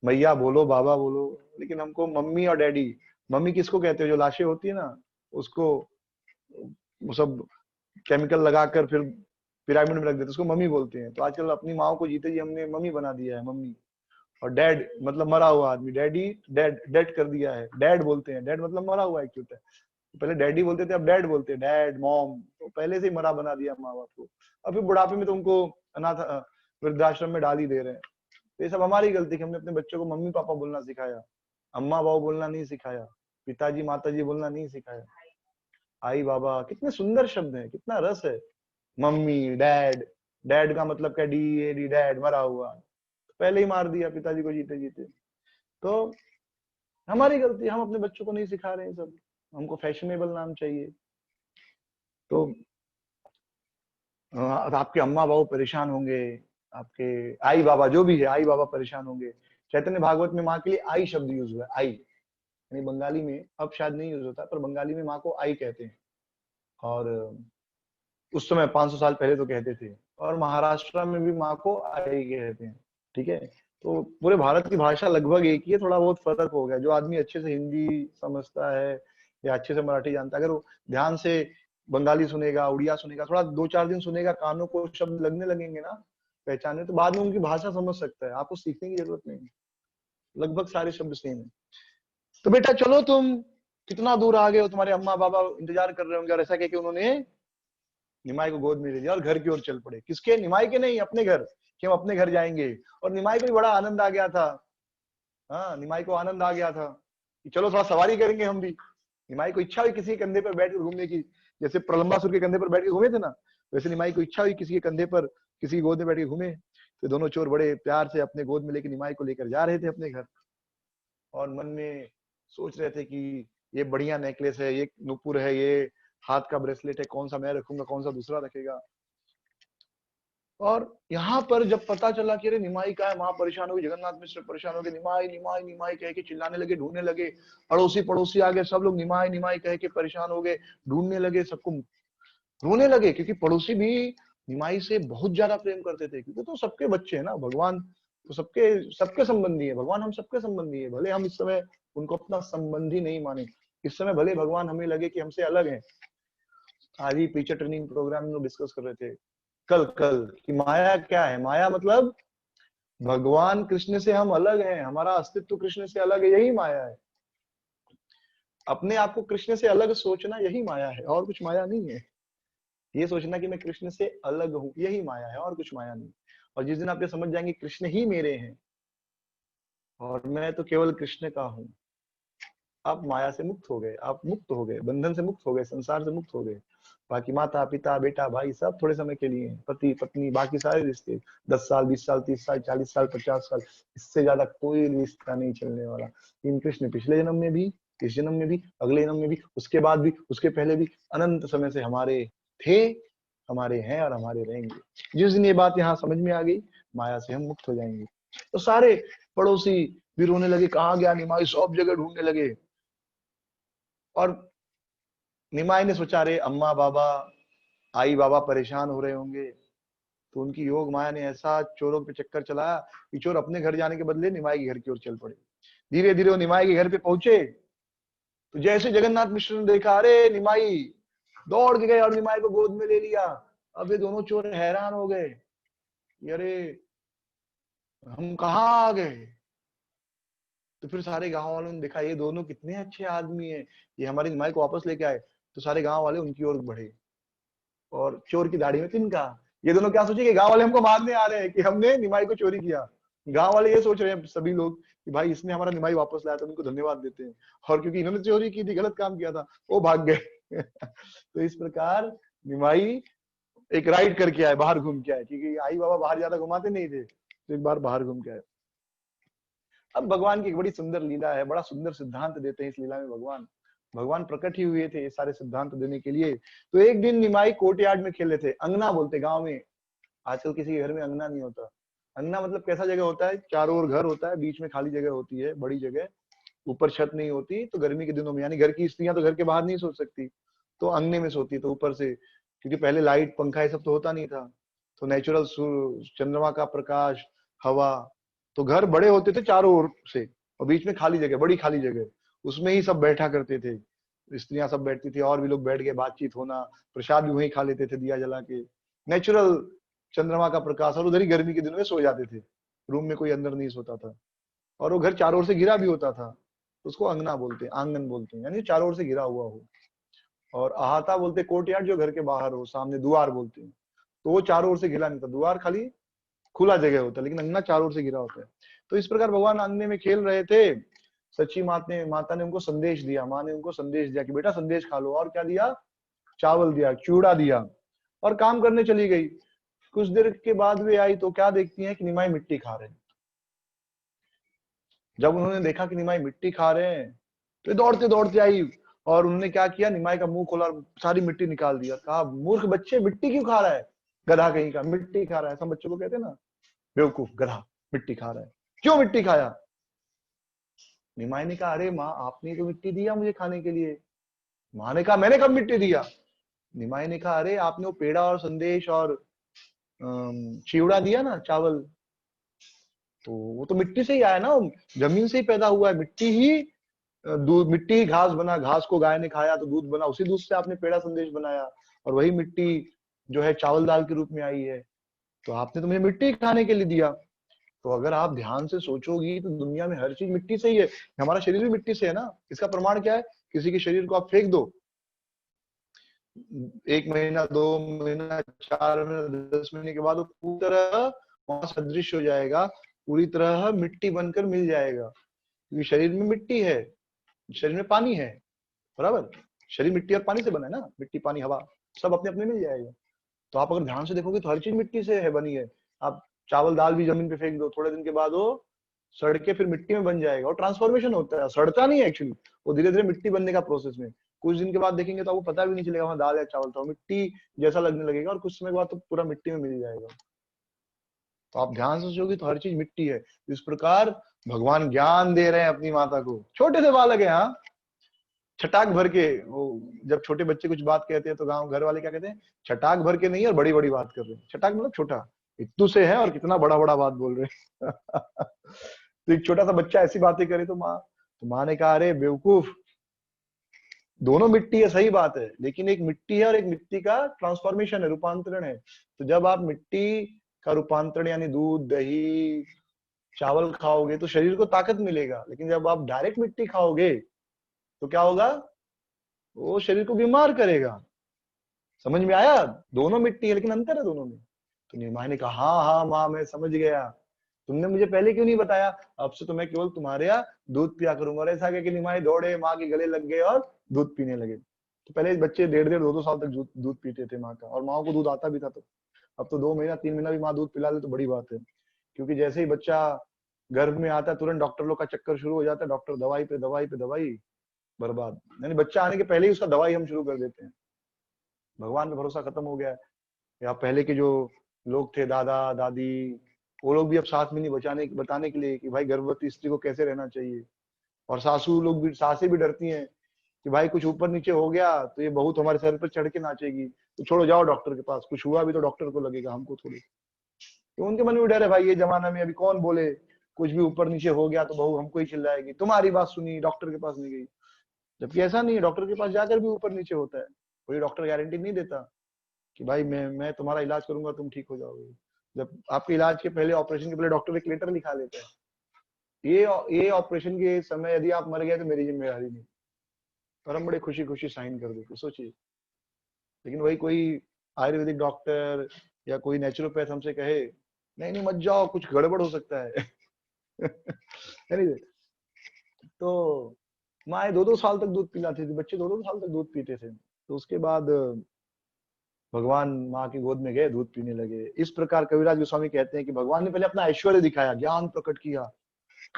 मैया बोलो बाबा बोलो, लेकिन हमको मम्मी और डैडी। मम्मी किसको कहते हो, जो लाशें होती है ना, उसको वो सब केमिकल लगाकर फिर पिरामिड में रख देते, उसको मम्मी बोलते हैं। तो आजकल अपनी माँ को जीते जी हमने मम्मी बना दिया है, मम्मी। और डैड मतलब मरा हुआ आदमी, डैडी डैड डैड कर दिया है, डैड बोलते हैं। डैड मतलब मरा हुआ एक्चुअली। पहले डैडी बोलते थे, अब डैड बोलते हैं, डैड मॉम। तो पहले से ही मरा बना दिया माँ बाप को, और फिर बुढ़ापे में तो उनको अनाथ वृद्धाश्रम में डाल ही दे रहे हैं। तो ये सब हमारी गलती कि हमने अपने बच्चों को मम्मी पापा बोलना सिखाया, अम्मा बाबू बोलना नहीं सिखाया, पिताजी माताजी बोलना नहीं सिखाया। आई बाबा, कितने सुंदर शब्द हैं, कितना रस है। मम्मी, डैड, डैड का मतलब क्या, डी डैड, मरा हुआ, पहले ही मार दिया पिताजी को जीते जीते। तो हमारी गलती, हम अपने बच्चों को नहीं सिखा रहे हैं सब, हमको फैशनेबल नाम चाहिए। तो आपके अम्मा बाबू परेशान होंगे, आपके आई बाबा जो भी है, आई बाबा परेशान होंगे। चैतन्य भागवत में माँ के लिए आई शब्द यूज हुआ है, आई, यानी बंगाली में अब शायद नहीं यूज होता, पर बंगाली में माँ को आई कहते हैं। और उस समय 500 साल पहले तो कहते थे। और महाराष्ट्र में भी माँ को आई कहते हैं। ठीक है, तो पूरे भारत की भाषा लगभग एक ही है, थोड़ा बहुत फर्क हो गया। जो आदमी अच्छे से हिंदी समझता है या अच्छे से मराठी जानता है, अगर वो ध्यान से बंगाली सुनेगा, उड़िया सुनेगा, थोड़ा 2-4 दिन सुनेगा, कानों को शब्द लगने लगेंगे ना पहचाने, तो बाद में उनकी भाषा समझ सकता है। आपको सीखने की जरूरत नहीं है, लगभग सारे शब्द सेम है। तो बेटा चलो, तुम कितना दूर आ गए हो, तुम्हारे अम्मा बाबा इंतजार कर रहे होंगे। और ऐसा कह के उन्होंने निमाई को गोद में ले लिया और घर की ओर चल पड़े। किसके, निमाई के नहीं, अपने घर, कि हम अपने घर जाएंगे। और निमाई को भी बड़ा आनंद आ गया था। हाँ, निमाई को आनंद आ गया था कि चलो थोड़ा सवारी करेंगे हम भी। निमाई को इच्छा हुई किसी के कंधे पर बैठ कर घूमने की, जैसे प्रलंबासुर के कंधे पर बैठ के घूमे थे ना, वैसे निमाई को इच्छा हुई किसी के कंधे पर, किसी की गोद में बैठ के घूमे। तो दोनों चोर बड़े प्यार से अपने गोद में लेकर निमाई को लेकर जा रहे थे अपने घर। और मन में सोच रहे थे कि ये बढ़िया नेकलेस है, ये नुपुर है, ये हाथ का ब्रेसलेट है, कौन सा मैं रखूंगा, कौन सा दूसरा रखेगा। और यहाँ पर जब पता चला कि अरे निमाई का है, माँ परेशान हो गई, जगन्नाथ मिश्र परेशान हो गए, निमाई निमाई निमाई कह के चिल्लाने लगे, ढूंढने लगे। अड़ोसी पड़ोसी आ गए, सब लोग निमाई निमाई कह के परेशान हो गए, ढूंढने लगे, सबको रोने लगे। क्योंकि पड़ोसी भी निमाई से बहुत ज्यादा प्रेम करते थे, क्योंकि तो सबके बच्चे हैं ना, भगवान तो सबके सबके संबंधी है, भगवान हम सबके संबंधी है। भले हम इस समय उनको अपना संबंधी नहीं माने, इस समय भले भगवान हमें लगे कि हमसे अलग है। आज ही टीचर ट्रेनिंग प्रोग्राम में डिस्कस कर रहे थे, कल कल कि माया क्या है। माया मतलब भगवान कृष्ण से हम अलग हैं, हमारा अस्तित्व कृष्ण से अलग है, यही माया है। अपने आप को कृष्ण से अलग सोचना यही माया है, और कुछ माया नहीं है। ये सोचना कि मैं कृष्ण से अलग हूं, यही माया है, और कुछ माया नहीं। और जिस दिन आप ये समझ जाएंगे कृष्ण ही मेरे हैं और मैं तो केवल कृष्ण का हूं, आप माया से मुक्त हो गए, आप मुक्त हो गए, बंधन से मुक्त हो गए, संसार से मुक्त हो गए। बाकी माता पिता बेटा भाई सब थोड़े समय के लिए, पति पत्नी बाकी सारे रिश्ते 10 साल 20 साल 30 साल 40 साल 50 साल, इससे ज्यादा कोई रिश्ता नहीं चलने वाला। इन कृष्ण पिछले जन्म में भी, इस जन्म में भी, अगले जन्म में भी, उसके बाद भी, उसके पहले भी, अनंत समय से हमारे थे, हमारे हैं और हमारे रहेंगे। जिस दिन ये बात यहाँ समझ में आ गई, माया से हम मुक्त हो जाएंगे। तो सारे पड़ोसी भी रोने लगे, कहाँ गया निमाई, सब जगह ढूंढने लगे। और निमाई ने सोचा, रे अम्मा बाबा आई बाबा परेशान हो रहे होंगे, तो उनकी योग माया ने ऐसा चोरों पे चक्कर चलाया कि चोर अपने घर जाने के बदले निमाई के घर की ओर चल पड़े। धीरे धीरे वो निमाई के घर पे पहुंचे, तो जैसे जगन्नाथ मिश्र ने देखा, अरे निमाई, दौड़ के गए और निमाई को गोद में ले लिया। अब ये दोनों चोर हैरान हो गए, अरे हम कहाँ आ गए। तो फिर सारे गांव वालों ने देखा ये दोनों कितने अच्छे आदमी हैं, ये हमारी निमाई को वापस लेके आए। तो सारे गांव वाले उनकी ओर बढ़े और चोर की दाढ़ी में तिनका। ये दोनों क्या सोचे कि गांव वाले हमको मारने आ रहे हैं कि हमने निमाई को चोरी किया। गांव वाले ये सोच रहे हैं सभी लोग कि भाई इसने हमारा निमाई वापस लाया, तो उनको धन्यवाद देते हैं। और क्योंकि इन्होंने चोरी की थी, गलत काम किया था, वो भाग गए। तो इस प्रकार निमाई एक राइड करके आए, बाहर घूम के आए, क्योंकि आई बाबा बाहर ज्यादा घुमाते नहीं थे, तो एक बार बाहर घूम के आए। अब भगवान की एक बड़ी सुंदर लीला है, बड़ा सुंदर सिद्धांत देते हैं इस लीला में भगवान। भगवान प्रकट ही हुए थे ये सारे सिद्धांत देने के लिए। तो एक दिन निमाई कोर्टयार्ड में खेल रहे थे, अंगना बोलते गांव में। आजकल किसी के घर में अंगना नहीं होता। अंगना मतलब कैसा जगह होता है, चारों ओर घर होता है, बीच में खाली जगह होती है, बड़ी जगह, ऊपर छत नहीं होती। तो गर्मी के दिनों में, यानी घर की स्त्रियां तो घर के बाहर नहीं सो सकती, तो अंगने में सोती। तो ऊपर से, क्योंकि पहले लाइट पंखा ये सब तो होता नहीं था, तो नेचुरल चंद्रमा का प्रकाश, हवा, तो घर बड़े होते थे चारों ओर से, और बीच में खाली जगह, बड़ी खाली जगह, उसमें ही सब बैठा करते थे। स्त्रियां सब बैठती थी, और भी लोग बैठ के बातचीत होना, प्रसाद भी वहीं खा लेते थे दिया जला के। नेचुरल चंद्रमा का प्रकाश, और उधर ही गर्मी के दिनों में सो जाते थे, रूम में कोई अंदर नहीं सोता था। और वो घर चारों ओर से घिरा भी होता था, उसको अंगना बोलते हैं, आंगन बोलते हैं, यानी चारों ओर से घिरा हुआ हो। और अहाता बोलते कोर्टयार्ड, जो घर के बाहर हो, सामने द्वार बोलते हैं। तो वो चारों ओर से घिरा नहीं था, द्वार खाली खुला जगह होता है, लेकिन अंगना चारों ओर से घिरा होता है। तो इस प्रकार भगवान अंगने में खेल रहे थे। सच्ची माता ने उनको संदेश दिया, माँ ने उनको संदेश दिया कि बेटा संदेश खा लो। और क्या दिया, चावल दिया, चूड़ा दिया और काम करने चली गई। कुछ देर के बाद वे आई तो क्या देखती हैं कि निमाई मिट्टी खा रहे हैं। जब उन्होंने देखा कि निमाई मिट्टी खा रहे हैं तो दौड़ते दौड़ते आई और उन्होंने क्या किया, निमाई का मुंह खोला और सारी मिट्टी निकाल दिया। कहा, मूर्ख बच्चे, मिट्टी क्यों खा रहा है, गधा कहीं का, मिट्टी खा रहा है। सब बच्चों को कहते हैं ना, बेवकूफ, गधा, मिट्टी खा रहा है, क्यों मिट्टी खाया। निमाई ने कहा, अरे माँ, आपने तो मिट्टी दिया मुझे खाने के लिए। माँ ने कहा, मैंने कब मिट्टी दिया। निमाई ने कहा, अरे आपने वो पेड़ा और संदेश और चिवड़ा दिया ना, चावल, तो वो तो मिट्टी से ही आया ना, जमीन से ही पैदा हुआ है, मिट्टी ही दूध, मिट्टी ही घास बना, घास को गाय ने खाया तो दूध बना, उसी दूध से आपने पेड़ा संदेश बनाया और वही मिट्टी जो है चावल दाल के रूप में आई है, तो आपने तो मुझे मिट्टी खाने के लिए दिया। तो अगर आप ध्यान से सोचोगी तो दुनिया में हर चीज मिट्टी से ही है। हमारा शरीर भी मिट्टी से है ना। इसका प्रमाण क्या है, किसी के शरीर को आप फेंक दो, 1 महीना, 2 महीना, 4 महीना, 10 महीने के बाद वो पूरी तरह वहां से अदृश्य हो जाएगा, पूरी तरह मिट्टी बनकर मिल जाएगा, क्योंकि शरीर में मिट्टी है, शरीर में पानी है, बराबर। शरीर मिट्टी और पानी से बना है ना, मिट्टी पानी हवा सब अपने अपने मिल जाएगा। तो आप अगर ध्यान से देखोगे तो हर चीज मिट्टी से है, बनी है। आप चावल दाल भी जमीन पे फेंक दो, थोड़े दिन के बाद वो सड़ के फिर मिट्टी में बन जाएगा, और ट्रांसफॉर्मेशन होता है, सड़ता नहीं है एक्चुअली, वो धीरे धीरे मिट्टी बनने का प्रोसेस में। कुछ दिन के बाद देखेंगे तो आपको पता भी नहीं चलेगा वहां दाल या चावल था, मिट्टी जैसा लगने लगेगा, और कुछ समय के बाद तो पूरा मिट्टी में मिल जाएगा। तो आप ध्यान से सोचोगे तो हर चीज मिट्टी है। इस प्रकार भगवान ज्ञान दे रहे हैं अपनी माता को, छोटे से बालक है, हाँ, छटाक भर के। वो जब छोटे बच्चे कुछ बात कहते हैं तो गांव घर वाले क्या कहते हैं, छटाक भर के नहीं और बड़ी बड़ी बात कर रहे हैं। छटाक मतलब छोटा, इतू से है और कितना बड़ा बड़ा बात बोल रहे हैं। तो एक छोटा सा बच्चा ऐसी बातें करे तो माँ ने कहा, अरे बेवकूफ, दोनों मिट्टी है, सही बात है, लेकिन एक मिट्टी है और एक मिट्टी का ट्रांसफॉर्मेशन है, रूपांतरण है। तो जब आप मिट्टी का रूपांतरण यानी दूध, दही, चावल खाओगे तो शरीर को ताकत मिलेगा, लेकिन जब आप डायरेक्ट मिट्टी खाओगे तो क्या होगा, वो शरीर को बीमार करेगा। समझ में आया, दोनों मिट्टी है लेकिन अंतर है दोनों में। तो निमाई ने कहा, हाँ हाँ माँ, मैं समझ गया, तुमने मुझे पहले क्यों नहीं बताया, अब से तो मैं केवल तुम्हारे यहाँ दूध पिया करूंगा। और ऐसा क्या कि निमाई दौड़े माँ के गले लग गए और दूध पीने लगे। तो पहले बच्चे 1.5-1.5 2 साल तक दूध पीते थे माँ का, और माँ को दूध आता भी था। तो अब तो 2 महीना 3 महीना भी माँ दूध पिला दे तो बड़ी बात है, क्योंकि जैसे ही बच्चा गर्भ में आता है तुरंत डॉक्टर लोग का चक्कर शुरू हो जाता है, डॉक्टर दवाई पे दवाई पे दवाई, बर्बाद। यानी बच्चा आने के पहले ही उसका दवाई हम शुरू कर देते हैं, भगवान पे भरोसा खत्म हो गया है। या पहले के जो लोग थे, दादा दादी, वो लोग भी अब साथ में नहीं बताने के लिए कि भाई गर्भवती स्त्री को कैसे रहना चाहिए। और सासू लोग भी, सासें भी डरती हैं कि भाई कुछ ऊपर नीचे हो गया तो ये बहू तुम्हारे सर पर चढ़ के नाचेगी, तो छोड़ो, जाओ डॉक्टर के पास, कुछ हुआ भी तो डॉक्टर को लगेगा, हमको थोड़ी। तो उनके मन में डर है, भाई ये जमाना में अभी कौन बोले, कुछ भी ऊपर नीचे हो गया तो बहू हमको ही चिल्लाएगी, तुम्हारी बात सुनी, डॉक्टर के पास नहीं गई। जबकि ऐसा नहीं है, डॉक्टर के पास जाकर भी ऊपर नीचे होता है। कोई डॉक्टर गारंटी नहीं देता कि भाई मैं तुम्हारा इलाज करूंगा तुम ठीक हो जाओगे। जब आपके इलाज के पहले, ऑपरेशन के पहले डॉक्टर एक लेटर लिखा लेता है, ये ऑपरेशन के समय यदि आप मर गए तो मेरी जिम्मेदारी नहीं, और हम बड़े खुशी खुशी साइन कर देते, सोचिए। लेकिन वही कोई आयुर्वेदिक डॉक्टर या कोई नेचुरोपैथ हमसे कहे, नहीं नहीं मत जाओ, कुछ गड़बड़ हो सकता है। anyway, तो माए 2-2 साल तक दूध पिलाती थी, बच्चे 2-2 साल तक दूध पीते थे। तो उसके बाद भगवान माँ की गोद में गए, दूध पीने लगे। इस प्रकार कविराज गोस्वामी कहते हैं कि भगवान ने पहले अपना ऐश्वर्य दिखाया, ज्ञान प्रकट किया,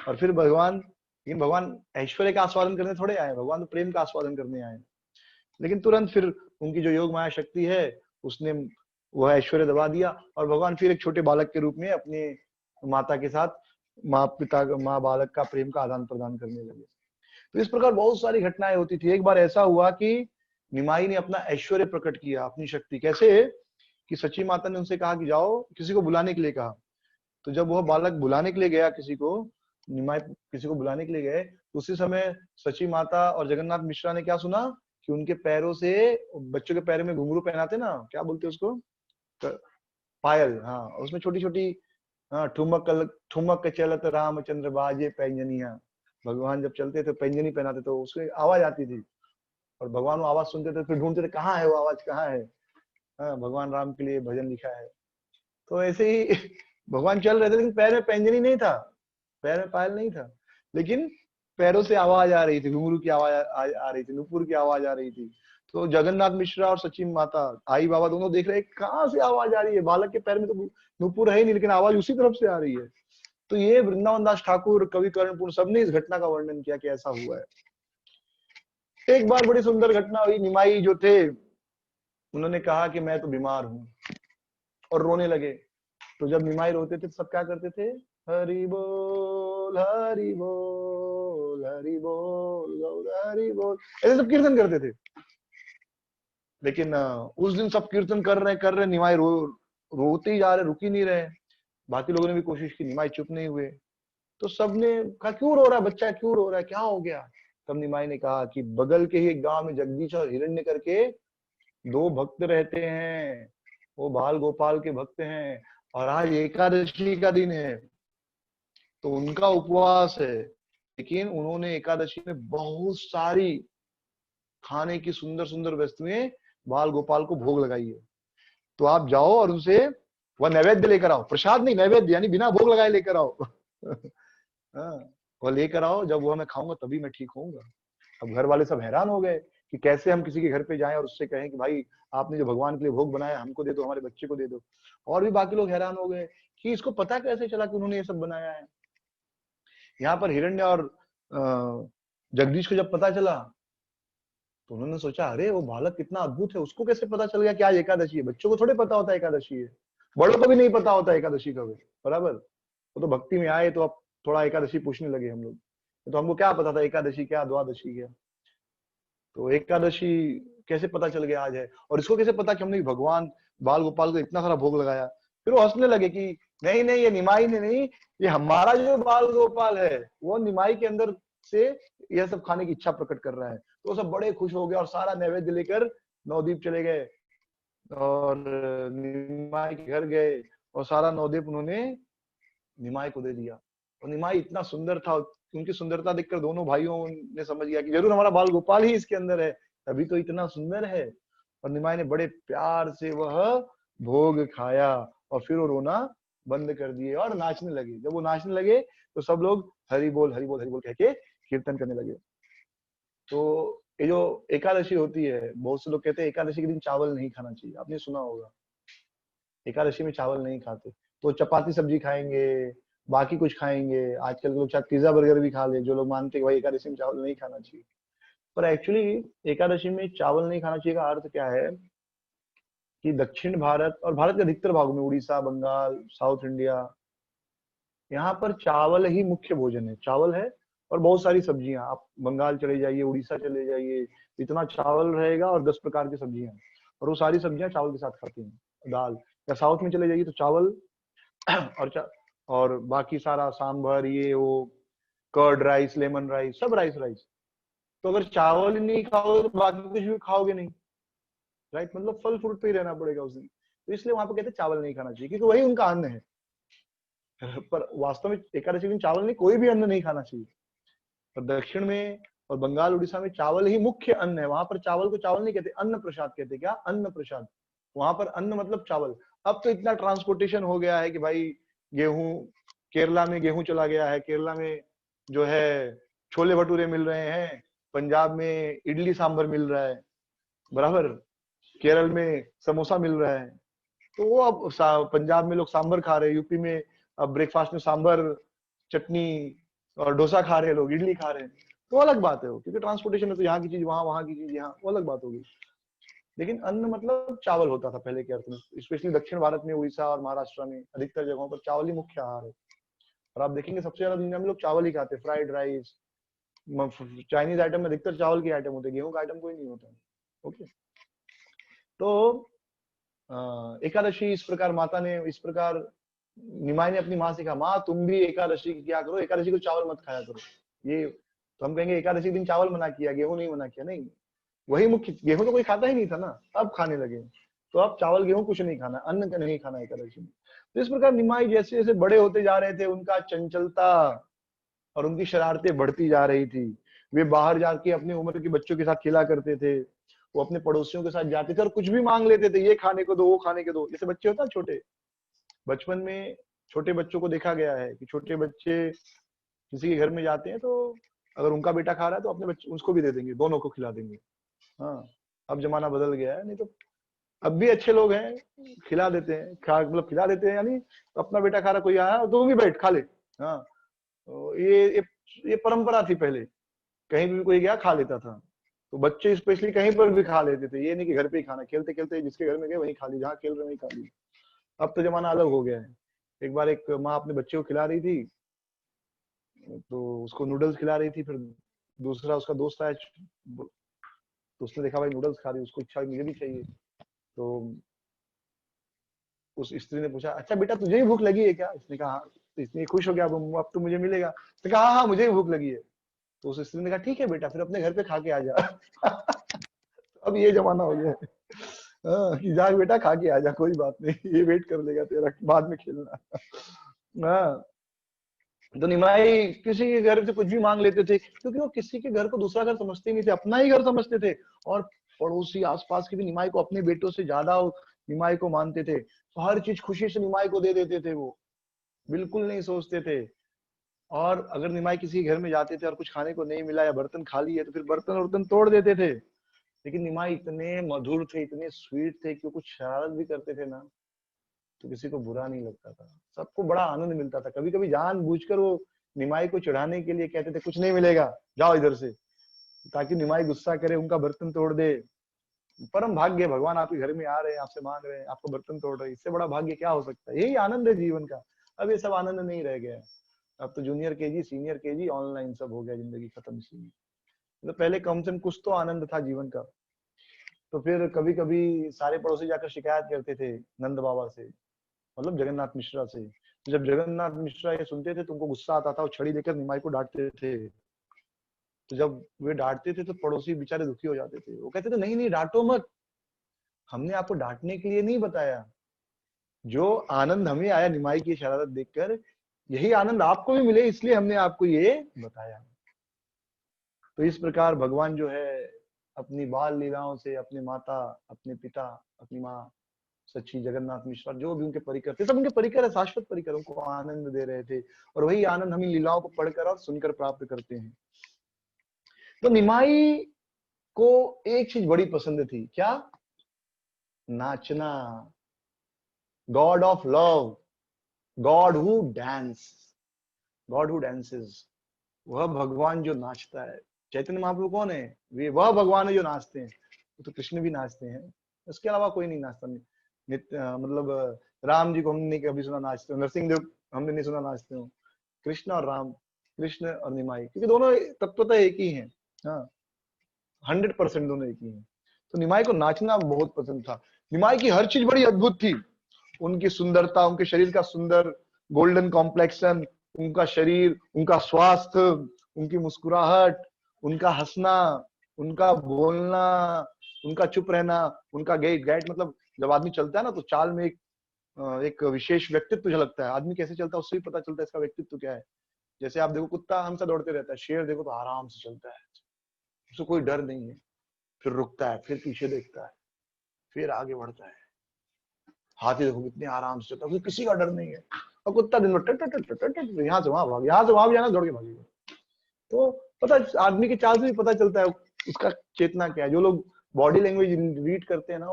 और फिर भगवान ऐश्वर्य का आस्वादन करने थोड़े आए, भगवान तो प्रेम का आस्वादन करने आए। लेकिन तुरंत फिर उनकी जो योग माया शक्ति है उसने वह ऐश्वर्य दबा दिया, और भगवान फिर एक छोटे बालक के रूप में अपने माता के साथ माँ बालक का प्रेम का आदान प्रदान करने लगे। तो इस प्रकार बहुत सारी घटनाएं होती थी। एक बार ऐसा हुआ कि निमाई ने अपना ऐश्वर्य प्रकट किया, अपनी शक्ति। कैसे कि सची माता ने उनसे कहा कि जाओ, किसी को बुलाने के लिए कहा। तो जब वह बालक बुलाने के लिए गया, किसी को, निमाई किसी को बुलाने के लिए गए, तो उसी समय सची माता और जगन्नाथ मिश्रा ने क्या सुना कि उनके पैरों से, बच्चों के पैरों में घुंघरू पहनाते ना, क्या बोलते उसको, पायल, हाँ, उसमें छोटी छोटी, हाँ, ठुमक चलत रामचंद्र बाजे पैंजनिया। भगवान जब चलते थे पैंजनी पहनाते तो उसकी आवाज आती थी, और भगवान वो आवाज सुनते थे, फिर ढूंढते थे कहाँ है वो आवाज, कहाँ है। हाँ, भगवान राम के लिए भजन लिखा है। तो ऐसे ही भगवान चल रहे थे, लेकिन पैर में पैंजनी नहीं था, पैर में पायल नहीं था, लेकिन पैरों से आवाज आ रही थी, घुंघरू की आवाज आ रही थी, नुपुर की आवाज आ रही थी। तो जगन्नाथ मिश्रा और सचिन माता, आई बाबा दोनों देख रहे हैं कहाँ से आवाज आ रही है, बालक के पैर में तो नुपुर है ही नहीं, लेकिन आवाज उसी तरफ से आ रही है। तो ये वृंदावन दास ठाकुर, कवि कर्णपुर, सबने इस घटना का वर्णन किया कि ऐसा हुआ है। एक बार बड़ी सुंदर घटना हुई, निमाई जो थे उन्होंने कहा कि मैं तो बीमार हूं, और रोने लगे। तो जब निमाई रोते थे तो सब क्या करते थे, हरि बोल हरि बोल हरि बोल गौर हरि बोल, ऐसे सब कीर्तन करते थे। लेकिन उस दिन सब कीर्तन कर रहे, निमाई रोते ही जा रहे, रुक ही नहीं रहे। बाकी लोगों ने भी कोशिश की, निमाई चुप नहीं हुए। तो सबने कहा क्यों रो रहा है बच्चा, क्यों रो रहा है, क्या हो गया। तब निमाई ने कहा कि बगल के ही एक गांव में जगदीश और हिरण्य करके दो भक्त रहते हैं, वो बाल गोपाल के भक्त हैं, और आज एकादशी का दिन है, तो उनका उपवास है। लेकिन उन्होंने एकादशी में बहुत सारी खाने की सुंदर सुंदर वस्तुएं बाल गोपाल को भोग लगाई है। तो आप जाओ और उनसे वह नैवेद्य लेकर आओ, प्रसाद नहीं, नैवेद्य यानी बिना भोग लगाए लेकर आओ। हाँ, वह लेकर आओ, जब वह मैं खाऊंगा तभी मैं ठीक होऊंगा। अब घर वाले सब हैरान हो गए कि कैसे हम किसी के घर पे जाएं और उससे कहें कि भाई आपने जो भगवान के लिए भोग बनाया हमको दे दो, हमारे बच्चे को दे दो। और भी बाकी लोग हैरान हो गए कि इसको पता कैसे चला कि उन्होंने ये सब बनाया है। यहाँ पर हिरण्य और जगदीश को जब पता चला तो उन्होंने सोचा, अरे वो बालक कितना अद्भुत है, उसको कैसे पता चल गया कि आज एकादशी है। बच्चों को थोड़े पता होता है एकादशी है, बड़ों को भी नहीं पता होता एकादशी कब है, बराबर। वो तो भक्ति में आए तो अब थोड़ा एकादशी पूछने लगे हम लोग, तो हमको क्या पता था एकादशी क्या, द्वादशी क्या। तो एकादशी कैसे पता चल गया आज है, और इसको कैसे पता कि हमने भगवान बाल गोपाल को इतना सारा भोग लगाया। फिर वो हंसने लगे कि नहीं नहीं, ये निमाई ने नहीं, ये हमारा जो बाल गोपाल है वो निमाई के अंदर से यह सब खाने की इच्छा प्रकट कर रहा है। तो सब बड़े खुश हो गए और सारा नैवेद्य लेकर नवदीप चले गए और निमाई के घर गए, और सारा नवदीप उन्होंने निमाई को दे दिया। और निमाई इतना सुंदर था, उनकी सुंदरता देखकर दोनों भाइयों ने समझ लिया कि जरूर हमारा बाल गोपाल ही इसके अंदर है, तभी तो इतना सुंदर है। और निमाई ने बड़े प्यार से वह भोग खाया, और फिर वो रोना बंद कर दिए और नाचने लगे। जब वो नाचने लगे तो सब लोग हरि बोल हरि बोल हरि बोल कह के कीर्तन करने लगे। तो ये जो एकादशी होती है, बहुत से लोग कहते हैं एकादशी के दिन चावल नहीं खाना चाहिए, आपने सुना होगा। एकादशी में चावल नहीं खाते, तो चपाती सब्जी खाएंगे, बाकी कुछ खाएंगे। आजकल के लोग शायद पिज्जा बर्गर भी खा ले, जो लोग मानते हैं भाई एकादशी में चावल नहीं खाना चाहिए। पर एक्चुअली एकादशी में चावल नहीं खाना चाहिए का अर्थ क्या है कि दक्षिण भारत और भारत के अधिकतर भागों में, उड़ीसा, बंगाल, साउथ इंडिया, यहाँ पर चावल ही मुख्य भोजन है। चावल है और बहुत सारी सब्जियां। आप बंगाल चले जाइए, उड़ीसा चले जाइए, इतना चावल रहेगा और 10 प्रकार की सब्जियां, और वो सारी सब्जियां चावल के साथ खाती हैं, दाल। या साउथ में चले जाइए तो चावल और और बाकी सारा सांभर, ये वो, कर्ड राइस, लेमन राइस, सब राइस राइस। तो अगर चावल ही नहीं खाओगे तो बाकी कुछ भी खाओगे नहीं, राइट। मतलब फल फ्रूट पे ही रहना पड़ेगा उस दिन। तो इसलिए वहां पे कहते हैं चावल नहीं खाना चाहिए, क्योंकि वही उनका अन्न है। पर वास्तव में एकादशी दिन चावल नहीं, कोई भी अन्न नहीं खाना चाहिए। पर दक्षिण में और बंगाल उड़ीसा में चावल ही मुख्य अन्न है। वहां पर चावल को चावल नहीं कहते, अन्न प्रसाद कहते। क्या, अन्न प्रसाद। वहां पर अन्न मतलब चावल। अब तो इतना ट्रांसपोर्टेशन हो गया है कि भाई गेहूं, केरला में गेहूं चला गया है, केरला में जो है छोले भटूरे मिल रहे हैं, पंजाब में इडली सांभर मिल रहा है, बराबर, केरल में समोसा मिल रहा है। तो वो अब पंजाब में लोग सांभर खा रहे हैं, यूपी में अब ब्रेकफास्ट में सांभर चटनी और डोसा खा रहे हैं लोग, इडली खा रहे हैं। तो अलग बात है वो, क्योंकि ट्रांसपोर्टेशन है, तो यहाँ की चीज वहां, वहां की चीज यहाँ, वो अलग बात होगी। लेकिन अन्न मतलब चावल होता था पहले के अर्थ में। स्पेशली दक्षिण भारत में, उड़ीसा और महाराष्ट्र में अधिकतर जगहों पर चावल ही मुख्य आहार है। और आप देखेंगे सबसे ज्यादा दुनिया में लोग चावल ही खाते हैं। फ्राइड राइस, चाइनीज आइटम में अधिकतर चावल के आइटम होते हैं, गेहूं का आइटम कोई नहीं होता। ओके। तो एकादशी इस प्रकार माता ने, इस प्रकार निमाई ने अपनी माँ से कहा, माँ तुम भी एकादशी क्या करो, एकादशी को चावल मत खाया करो। ये तो हम कहेंगे एकादशी दिन चावल मना किया, गेहूं नहीं मना किया, नहीं। वही मुख्य, गेहूं तो कोई खाता ही नहीं था ना, अब खाने लगे। तो अब चावल गेहूं कुछ नहीं खाना, अन्न का नहीं खाना एकादशी में। तो इस प्रकार निमाई जैसे जैसे बड़े होते जा रहे थे, उनका चंचलता और उनकी शरारतें बढ़ती जा रही थी। वे बाहर जाके अपनी उम्र के बच्चों के साथ खेला करते थे, वो अपने पड़ोसियों के साथ जाते थे और कुछ भी मांग लेते थे, ये खाने को दो, वो खाने को दो। जैसे बच्चे होता है छोटे, बचपन में छोटे बच्चों को देखा गया है कि छोटे बच्चे किसी के घर में जाते हैं तो अगर उनका बेटा खा रहा है तो अपने बच्चे उसको भी दे देंगे, दोनों को खिला देंगे। हाँ, अब जमाना बदल गया है, नहीं तो अब भी अच्छे लोग हैं, खिला देते हैं, मतलब खिला देते हैं, यानी तो अपना बेटा खा रहा, कोई आया तो वो भी बैठ खा ले। हाँ, तो ये परंपरा थी पहले, कहीं भी कोई गया खा लेता था। तो बच्चे स्पेशली कहीं पर भी खा लेते थे, ये नहीं कि घर पे ही खाना, खेलते खेलते जिसके घर में गए वहीं खा ली, जहाँ खेल रहे वहीं खा ली। अब तो जमाना अलग हो गया है। एक बार एक माँ अपने बच्चे को खिला रही थी, तो उसको नूडल्स खिला रही थी, फिर दूसरा उसका दोस्त आया, तो उसने देखा भाई नूडल्स खा रही, उसको इच्छा हुई मुझे भी चाहिए। तो उस स्त्री ने पूछा, अच्छा बेटा तुझे भी भूख लगी है क्या? इसने कहा हाँ। तो इसने खुश हो गया, अब तो मुझे मिलेगा। तो कहा हाँ हाँ मुझे भी भूख लगी है। तो उस स्त्री ने कहा ठीक है बेटा, फिर अपने घर पे खा के आ जा। अब ये जमाना हो गया है, हाँ, कि जा बेटा खा के आ जा, कोई बात नहीं, ये वेट कर लेगा तेरा, बाद में खेलना। हाँ, तो निमाई किसी के घर से कुछ भी मांग लेते थे, क्योंकि वो किसी के घर को दूसरा घर समझते ही नहीं थे, अपना ही घर समझते थे। और पड़ोसी आसपास के भी निमाई को अपने बेटों से ज्यादा निमाई को मानते थे, तो हर चीज खुशी से निमाई को दे देते थे, वो बिल्कुल नहीं सोचते थे। और अगर निमाई किसी घर में जाते थे और कुछ खाने को नहीं मिला या बर्तन खाली है, तो फिर बर्तन वर्तन तोड़ देते थे। लेकिन निमाई इतने मधुर थे, इतने स्वीट थे कि वो कुछ शरारत भी करते थे ना, तो किसी को बुरा नहीं लगता था, सबको बड़ा आनंद मिलता था। कभी कभी जानबूझकर वो निमाई को चढ़ाने के लिए कहते थे कुछ नहीं मिलेगा, जाओ इधर से, ताकि निमाई गुस्सा करे, उनका बर्तन तोड़ दे। परम भाग्य, भगवान आपके घर में आ रहे हैं, आपसे मांग रहे हैं, आपको बर्तन तोड़ रहे हैं, इससे बड़ा भाग्य क्या हो सकता है? यही आनंद है जीवन का। अब ये सब आनंद नहीं रह गया है। अब तो junior KG, senior KG, online सब हो गया, जिंदगी खत्म इसी में। तो पहले कम से कम कुछ तो आनंद था जीवन का। तो फिर कभी कभी सारे पड़ोसी जाकर शिकायत करते थे नंद बाबा से, मतलब जगन्नाथ मिश्रा से। जब जगन्नाथ मिश्रा ये सुनते थे तो उनको गुस्सा आता था, वो छड़ी लेकर निमाई को डांटते थे। तो जब वे डांटते थे तो पड़ोसी बेचारे दुखी हो जाते थे, वो कहते थे नहीं नहीं डांटो मत, हमने आपको डांटने के लिए नहीं बताया, जो आनंद हमें आया निमाई की शरारत देखकर, यही आनंद आपको भी मिले, इसलिए हमने आपको ये बताया। तो इस प्रकार भगवान जो है अपनी बाल लीलाओं से अपने माता, अपने पिता, अपनी माँ सच्ची जगन्नाथ मिश्रा, जो भी उनके परिकर थे, सब उनके परिकर है, शाश्वत परिकर, उनको आनंद दे रहे थे। और वही आनंद हम इन लीलाओं को पढ़कर और सुनकर प्राप्त करते हैं। तो निमाई को एक चीज बड़ी पसंद थी, क्या? नाचना। God of love, God who dance, God who dances, वह भगवान जो नाचता है। चैतन्य महाप्रभु कौन है? वे वह भगवान है जो नाचते हैं। तो कृष्ण भी नाचते हैं, उसके अलावा कोई नहीं नाचता। मतलब राम जी को हमने कभी सुना नाचते हो, नरसिंह देव हमने नहीं सुना नाचते हो। कृष्ण और राम, कृष्ण और निमाई, क्योंकि दोनों तत्वतः एक ही हैं। हाँ, 100% दोनों एक ही हैं। तो निमाई को नाचना बहुत पसंद था। निमाई की हर चीज बड़ी अद्भुत थी, उनकी सुंदरता, उनके शरीर का सुंदर गोल्डन कॉम्प्लेक्शन, उनका शरीर, उनका स्वास्थ्य, उनकी मुस्कुराहट, उनका हंसना, उनका बोलना, उनका चुप रहना, उनका गेट गेट मतलब जब आदमी चलता है ना, तो चाल में एक विशेष व्यक्तित्व झलकता है। आदमी कैसे चलता है उससे भी पता चलता है इसका व्यक्तित्व क्या है। जैसे आप देखो, कुत्ता हमेशा दौड़ते रहता है, शेर देखो तो आराम से चलता है, उसको कोई डर नहीं है, फिर रुकता है, फिर पीछे देखता है, फिर आगे बढ़ता है। हाथी देखो कितने आराम से चलता है, किसी का डर नहीं है। और कुत्ता दिन भर यहाँ से वहां भाग, यहाँ से वहां भी जाना, दौड़ के भागेगा। तो पता, आदमी के चाल से भी पता चलता है उसका चेतना क्या है। जो लोग बॉडी लैंग्वेज रीड करते हैं ना,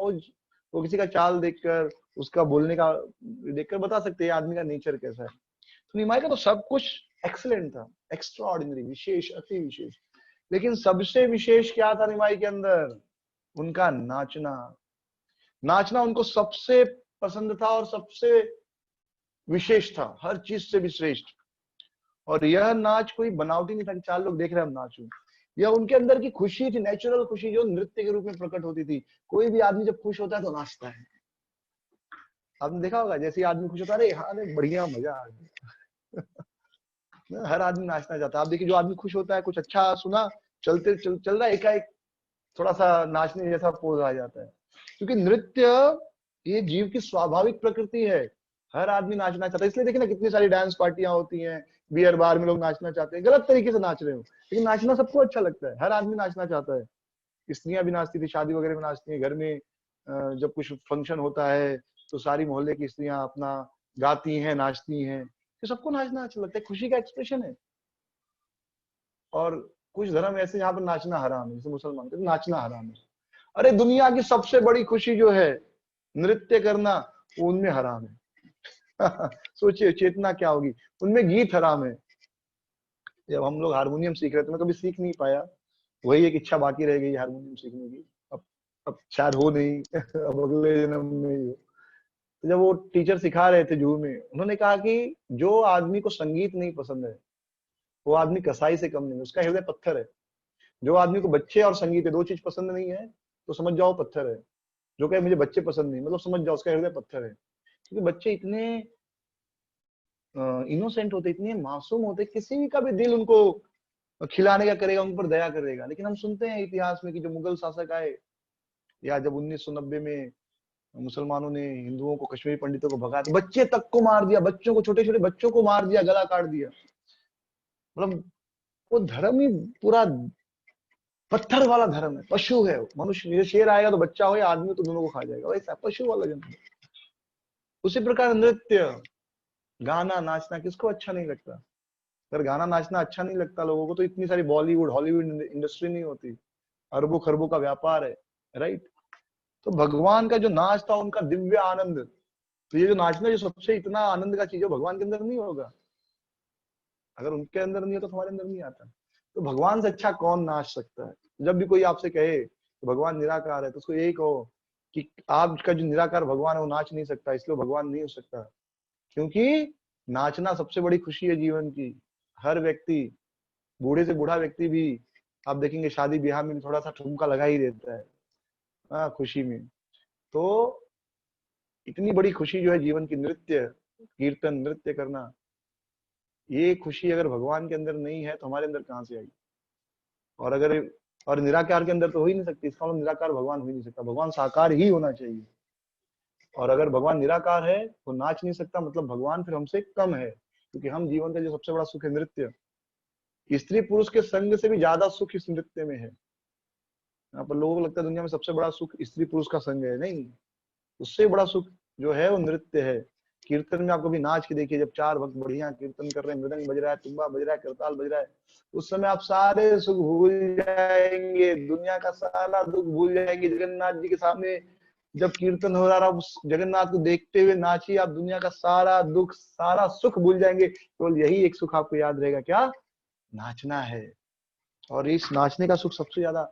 वो किसी का चाल देखकर, उसका बोलने का देखकर बता सकते हैं आदमी का नेचर कैसा है। तो निमाई का तो सब कुछ एक्सीलेंट था, एक्स्ट्रा ऑर्डिनरी, विशेष, अति विशेष। लेकिन सबसे विशेष क्या था निमाई के अंदर? उनका नाचना। नाचना उनको सबसे पसंद था और सबसे विशेष था, हर चीज से भी श्रेष्ठ। और यह नाच कोई बनावटी नहीं था कि चार लोग देख रहे हैं हम नाचूं। यह उनके अंदर की खुशी थी, नेचुरल खुशी, जो नृत्य के रूप में प्रकट होती थी। कोई भी आदमी जब खुश होता है तो नाचता है। आपने देखा होगा, जैसे आदमी खुश होता है, अरे हाँ बढ़िया, मजा आ गया। हर आदमी नाचना चाहता है। आप देखिए, जो आदमी खुश होता है, कुछ अच्छा सुना, चल रहा है, एकाएक थोड़ा सा नाचने जैसा पोज आ जाता है। क्योंकि नृत्य ये जीव की स्वाभाविक प्रकृति है। हर आदमी नाचना चाहता है। इसलिए देखिए ना, कितनी सारी डांस पार्टियां होती हैं, बियर बार में लोग नाचना चाहते हैं, गलत तरीके से नाच रहे हो, लेकिन नाचना सबको अच्छा लगता है, हर आदमी नाचना चाहता है। स्त्रियां भी नाचती थी, शादी वगैरह में नाचती हैं, घर में जब कुछ फंक्शन होता है तो सारी मोहल्ले की स्त्रियां अपना गाती हैं, नाचती हैं। तो सबको नाचना अच्छा लगता है, खुशी का एक्सप्रेशन है। और कुछ धर्म ऐसे यहाँ पर नाचना हराम है, जैसे मुसलमान कहते नाचना हराम है। अरे दुनिया की सबसे बड़ी खुशी जो है नृत्य करना, वो उनमें हराम है। सोचिए चेतना क्या होगी, उनमें गीत हराम है। जब हम लोग हारमोनियम सीख रहे थे, मैं कभी सीख नहीं पाया, वही एक इच्छा बाकी रह गई हारमोनियम सीखने की। अब शायद हो नहीं, अब अगले जन्म में ही हो। तो जब वो टीचर सिखा रहे थे जू में, उन्होंने कहा कि जो आदमी को संगीत नहीं पसंद है, वो आदमी कसाई से कम नहीं, उसका हृदय पत्थर है। जो आदमी को बच्चे और संगीत है, दो चीज पसंद नहीं है, तो समझ जाओ पत्थर है। जो कहे मुझे बच्चे पसंद नहीं, मतलब समझ जाओ उसका हृदय पत्थर है। क्योंकि बच्चे इतने इनोसेंट होते, इतने मासूम होते, किसी भी का भी दिल उनको खिलाने का करेगा, उन पर दया करेगा। लेकिन हम सुनते हैं इतिहास में कि जो मुगल शासक आए, या जब 1990 में मुसलमानों ने हिंदुओं को, कश्मीरी पंडितों को भगा दिया, बच्चे तक को मार दिया, बच्चों को, छोटे छोटे बच्चों को मार दिया, गला काट दिया। मतलब वो धर्म ही पूरा पत्थर वाला धर्म है, पशु है। मनुष्य, ये शेर आएगा तो बच्चा हो या आदमी तो दोनों को खा जाएगा, वैसा पशु वाला जन्म। उसी प्रकार नृत्य, गाना, नाचना किसको अच्छा नहीं लगता? अगर गाना नाचना अच्छा नहीं लगता लोगों को, तो इतनी सारी बॉलीवुड, हॉलीवुड इंडस्ट्री नहीं होती। अरबों खरबों का व्यापार है, राइट? तो भगवान का जो नाच था, उनका दिव्य आनंद, तो ये जो नाचना, जो सबसे इतना आनंद का चीज है, भगवान के अंदर नहीं होगा। अगर उनके अंदर नहीं होता तो हमारे अंदर नहीं आता। तो भगवान से अच्छा कौन नाच सकता है? जब भी कोई आपसे कहे कि भगवान निराकार है, तो उसको यही कहो कि आपका जो निराकार भगवान है वो नाच नहीं सकता, इसलिए भगवान नहीं हो सकता। क्योंकि नाचना सबसे बड़ी खुशी है जीवन की। हर व्यक्ति, बूढ़े से बूढ़ा व्यक्ति भी, आप देखेंगे शादी ब्याह में थोड़ा सा ठुमका लगा ही देता है, हाँ, खुशी में। तो इतनी बड़ी खुशी जो है जीवन की, नृत्य, कीर्तन, नृत्य करना, ये खुशी अगर भगवान के अंदर नहीं है तो हमारे अंदर कहां से आएगी? और अगर, और निराकार के अंदर तो हो ही नहीं सकती, इसका मतलब निराकार भगवान हो ही नहीं सकता, भगवान साकार ही होना चाहिए। और अगर भगवान निराकार है तो नाच नहीं सकता, मतलब भगवान फिर हमसे कम है। क्योंकि हम, जीवन का जो सबसे बड़ा सुख है नृत्य, स्त्री पुरुष के संग से भी ज्यादा सुख इस नृत्य में है। यहाँ पर लोगों को लगता है दुनिया में सबसे बड़ा सुख स्त्री पुरुष का संग है, नहीं, उससे बड़ा सुख जो है वो नृत्य है। कीर्तन में आप कभी नाच के देखिए, जब चार भक्त बढ़िया कीर्तन कर रहे हैं, मृदंग बज रहा है, तुम्बा बज रहा है, करताल बज रहा है, उस समय आप सारे सुख भूल जाएंगे, दुनिया का सारा दुख भूल जाएंगे। जगन्नाथ जी के सामने जब कीर्तन हो रहा है, उस जगन्नाथ को देखते हुए नाचिए, आप दुनिया का सारा दुख, सारा सुख भूल जाएंगे। केवल यही एक सुख आपको याद रहेगा, क्या? नाचना है। और इस नाचने का सुख सबसे ज्यादा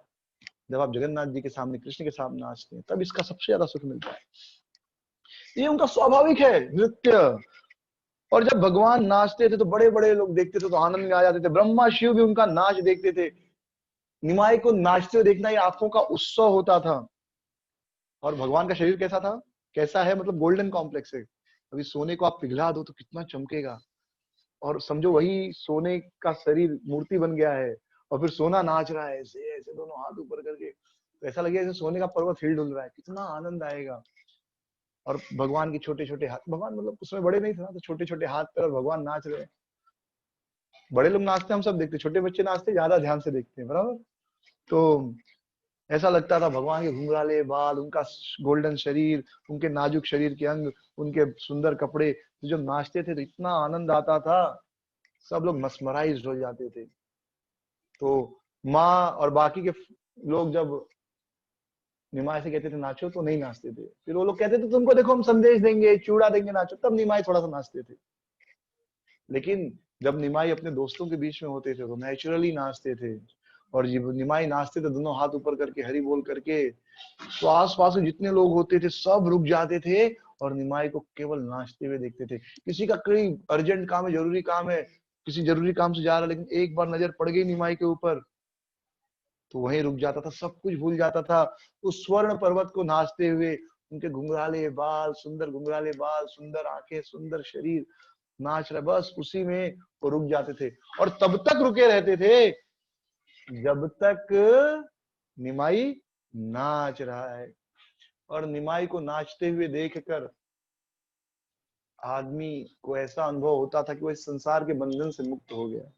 जब आप जगन्नाथ जी के सामने, कृष्ण के सामने नाचते हैं, तब इसका सबसे ज्यादा सुख मिलता है। ये उनका स्वाभाविक है नृत्य। और जब भगवान नाचते थे तो बड़े बड़े लोग देखते थे तो आनंद में आ जाते थे, ब्रह्मा शिव भी उनका नाच देखते थे। निमाई को नाचते हुए देखना ये आंखों का उत्सव होता था। और भगवान का शरीर कैसा था, कैसा है, मतलब गोल्डन कॉम्प्लेक्स है। अभी सोने को आप पिघला दो तो कितना चमकेगा, और समझो वही सोने का शरीर मूर्ति बन गया है, और फिर सोना नाच रहा है ऐसे ऐसे दोनों हाथ ऊपर करके, तो ऐसा लगेगा जैसे सोने का पर्वत हिल डुल रहा है, कितना आनंद आएगा। और भगवान के छोटे छोटे हाथ, भगवान मतलब उसमें बड़े नहीं थे ना, तो छोटे छोटे हाथ पर और भगवान नाच रहे हैं। बड़े लोग नाचते हम सब देखते, छोटे बच्चे नाचते ज्यादा ध्यान से देखते हैं, बराबर। तो ऐसा लगता था भगवान के घुंघराले बाल, उनका गोल्डन शरीर, उनके नाजुक शरीर के अंग, उनके सुंदर कपड़े, तो जब नाचते थे तो इतना आनंद आता था, सब लोग मस्मराइज हो जाते थे। तो माँ और बाकी के लोग जब निमाई से कहते थे नाचो, तो नहीं नाचते थे। फिर वो लोग कहते थे तुमको देखो हम संदेश देंगे, चूड़ा देंगे, नाचो, तब निमाई थोड़ा सा नाचते थे। लेकिन जब निमाई अपने दोस्तों के बीच में होते थे तो नेचुरली नाचते थे। और जब निमाई नाचते थे दोनों हाथ ऊपर करके, हरि बोल करके, तो आस पास में जितने लोग होते थे सब रुक जाते थे और निमाई को केवल नाचते हुए देखते थे। किसी का कोई अर्जेंट काम है, जरूरी काम है, किसी जरूरी काम से जा रहा है, लेकिन एक बार नजर पड़ गई निमाई के ऊपर तो वहीं रुक जाता था, सब कुछ भूल जाता था। उस स्वर्ण पर्वत को नाचते हुए, उनके घुंघराले बाल, सुंदर घुंघराले बाल, सुंदर आंखें, सुंदर शरीर नाच रहा, बस उसी में वो रुक जाते थे। और तब तक रुके रहते थे जब तक निमाई नाच रहा है। और निमाई को नाचते हुए देखकर आदमी को ऐसा अनुभव होता था कि वो इस संसार के बंधन से मुक्त हो गया।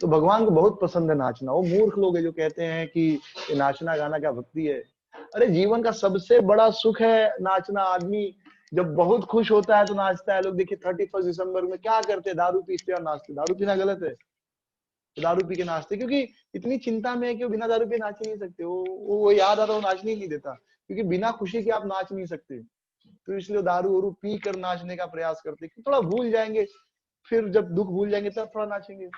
तो भगवान को बहुत पसंद है नाचना। वो मूर्ख लोग है जो कहते हैं कि ये नाचना गाना क्या भक्ति है। अरे जीवन का सबसे बड़ा सुख है नाचना। आदमी जब बहुत खुश होता है तो नाचता है। लोग देखिए 31 दिसंबर में क्या करते हैं, दारू पीते और नाचते। दारू पीना गलत है, तो दारू पी के नाचते, क्योंकि इतनी चिंता में है कि वो बिना दारू पी नाच ही नहीं सकते। वो याद आता, वो नाचने ही नहीं देता, क्योंकि बिना खुशी के आप नाच नहीं सकते। तो इसलिए दारू वारू पी कर नाचने का प्रयास करते, कि थोड़ा भूल जाएंगे, फिर जब दुख भूल जाएंगे तब थोड़ा नाचेंगे।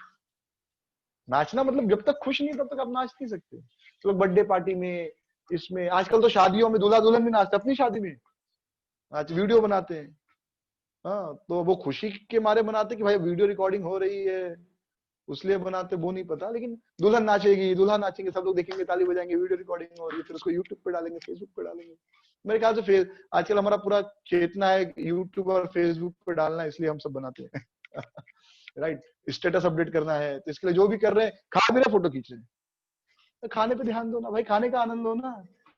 नाचना मतलब जब तक खुश नहीं तब तक आप नाच नहीं सकते। तो लोग बर्थडे पार्टी में, इसमें आजकल तो शादियों में दूल्हा दुल्हन भी नाचते, अपनी शादी में आज वीडियो बनाते हैं। हाँ, तो वो खुशी के मारे बनाते कि भाई वीडियो रिकॉर्डिंग हो रही है, उसलिए बनाते, वो नहीं पता। लेकिन दुल्हन नाचेगी, दूल्हा नाचेंगे, सब लोग देखेंगे, ताली बजाएंगे, वीडियो रिकॉर्डिंग हो रही है, फिर उसको यूट्यूब पे डालेंगे, फेसबुक पे डालेंगे। मेरे ख्याल से फिर आजकल हमारा पूरा चेतना है यूट्यूब और फेसबुक पे डालना, इसलिए हम सब बनाते हैं। राइट, स्टेटस अपडेट करना है, तो इसके लिए जो भी कर रहे हैं, खा भी रहे फोटो खींच रहे हैं, तो खाने पे ध्यान दो ना भाई, खाने का आनंद लो ना।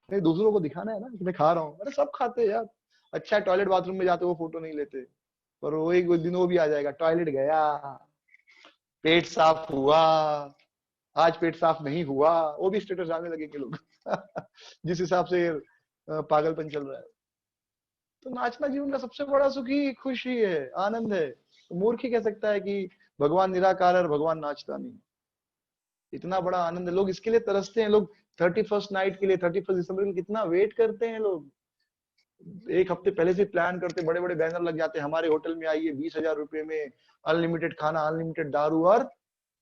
नहीं, दूसरों को दिखाना है ना कि मैं खा रहा हूँ। अरे सब खाते हैं यार। अच्छा, टॉयलेट बाथरूम में जाते वो फोटो नहीं लेते, पर वो एक दिन वो भी आ जाएगा, टॉयलेट गया, पेट साफ हुआ, आज पेट साफ नहीं हुआ, वो भी स्टेटस डालने लगेंगे लोग। जिस हिसाब से पागलपन चल रहा है। तो नाचना जीवन का सबसे बड़ा सुख ही खुशी है, आनंद है। तो मूर्ख ही कह सकता है कि भगवान निराकार है और भगवान नाचता नहीं। इतना बड़ा आनंद है, लोग इसके लिए तरसते हैं। लोग 31st नाइट के लिए, 31 दिसंबर के लिए कितना वेट करते हैं लोग। एक हफ्ते पहले से प्लान करते, बड़े बड़े बैनर लग जाते हैं, हमारे होटल में आइए, 20,000 रुपए में अनलिमिटेड खाना, अनलिमिटेड दारू और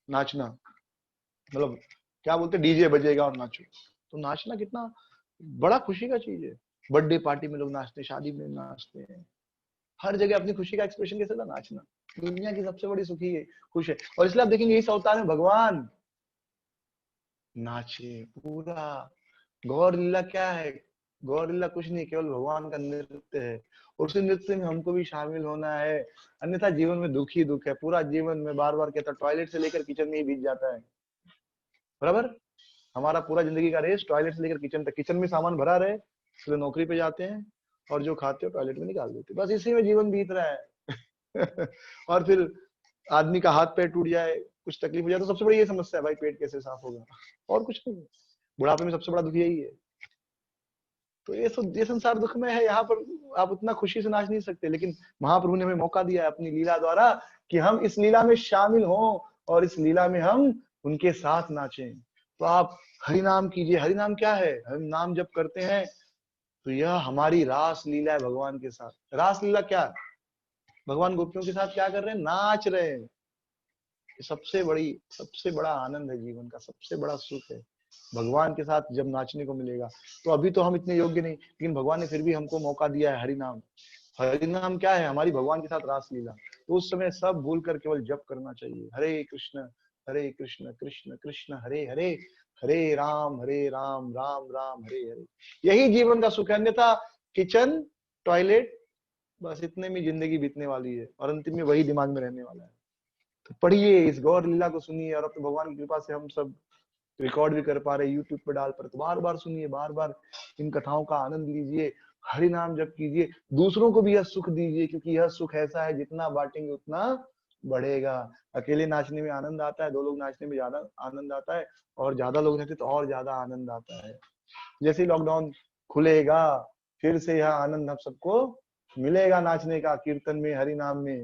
नाचना। मतलब क्या बोलते, डीजे बजेगा और नाचो। तो नाचना कितना बड़ा खुशी का चीज है। बर्थडे पार्टी में लोग नाचते हैं, शादी में नाचते हैं, हर जगह अपनी खुशी का एक्सप्रेशन कैसे था, नाचना। दुनिया की सबसे बड़ी सुखी है, खुश है। और इसलिए आप देखेंगे इस अवतार में भगवान नाचे पूरा। गौर लीला क्या है? गौर लीला कुछ नहीं, केवल भगवान का नृत्य है। और उसी नृत्य में हमको भी शामिल होना है, अन्यथा जीवन में दुख ही दुख है। पूरा जीवन में बार बार कहता, टॉयलेट से लेकर किचन में ही बीत जाता है। बराबर, हमारा पूरा जिंदगी का रेस टॉयलेट से लेकर किचन तक। किचन में सामान भरा रहे, फिर नौकरी पे जाते हैं, और जो खाते हो टॉयलेट में निकाल देते, बस इसी में जीवन बीत रहा है। और फिर आदमी का हाथ पैर टूट जाए, कुछ तकलीफ हो जाए, तो सबसे बड़ी ये समस्या है, भाई पेट कैसे साफ होगा, और कुछ नहीं। बुढ़ापे में सबसे बड़ा दुख यही है। तो ये संसार दुख में है। यहाँ पर आप उतना खुशी से नाच नहीं सकते, लेकिन महाप्रभु ने हमें मौका दिया है अपनी लीला द्वारा कि हम इस लीला में शामिल हों और इस लीला में हम उनके साथ नाचें। तो आप हरि नाम कीजिए। हरि नाम क्या है? हम नाम जब करते हैं तो यह हमारी रास लीला है भगवान के साथ। रास लीला क्या? भगवान गोपियों के साथ क्या कर रहे हैं? नाच रहे हैं। सबसे बड़ा आनंद है जीवन का, सबसे बड़ा सुख है। भगवान के साथ जब नाचने को मिलेगा, तो अभी तो हम इतने योग्य नहीं, लेकिन भगवान ने फिर भी हमको मौका दिया है। हरि नाम, हरि नाम क्या है? हमारी भगवान के साथ रास लीला। तो उस समय सब भूल कर केवल जप करना चाहिए, हरे कृष्ण कृष्ण कृष्ण हरे हरे, हरे राम राम राम हरे हरे। यही जीवन का सुख है। अन्यथा किचन, टॉयलेट, बस इतने में जिंदगी बीतने वाली है, और अंतिम में वही दिमाग में रहने वाला है। तो पढ़िए, इस गौर लीला को सुनिए, और अब तो भगवान की कृपा से हम सब रिकॉर्ड भी कर पा रहे, यूट्यूब पे डाल पर, तो बार बार सुनिए, बार बार इन कथाओं का आनंद लीजिए, हरि नाम जप कीजिए, दूसरों को भी यह सुख दीजिए, क्योंकि यह सुख ऐसा है जितना बांटेंगे उतना बढ़ेगा। अकेले नाचने में आनंद आता है, दो लोग नाचने में ज्यादा आनंद आता है, और ज्यादा लोग रहते तो और ज्यादा आनंद आता है। जैसे ही लॉकडाउन खुलेगा, फिर से यह आनंद हम सबको मिलेगा नाचने का, कीर्तन में, हरि नाम में।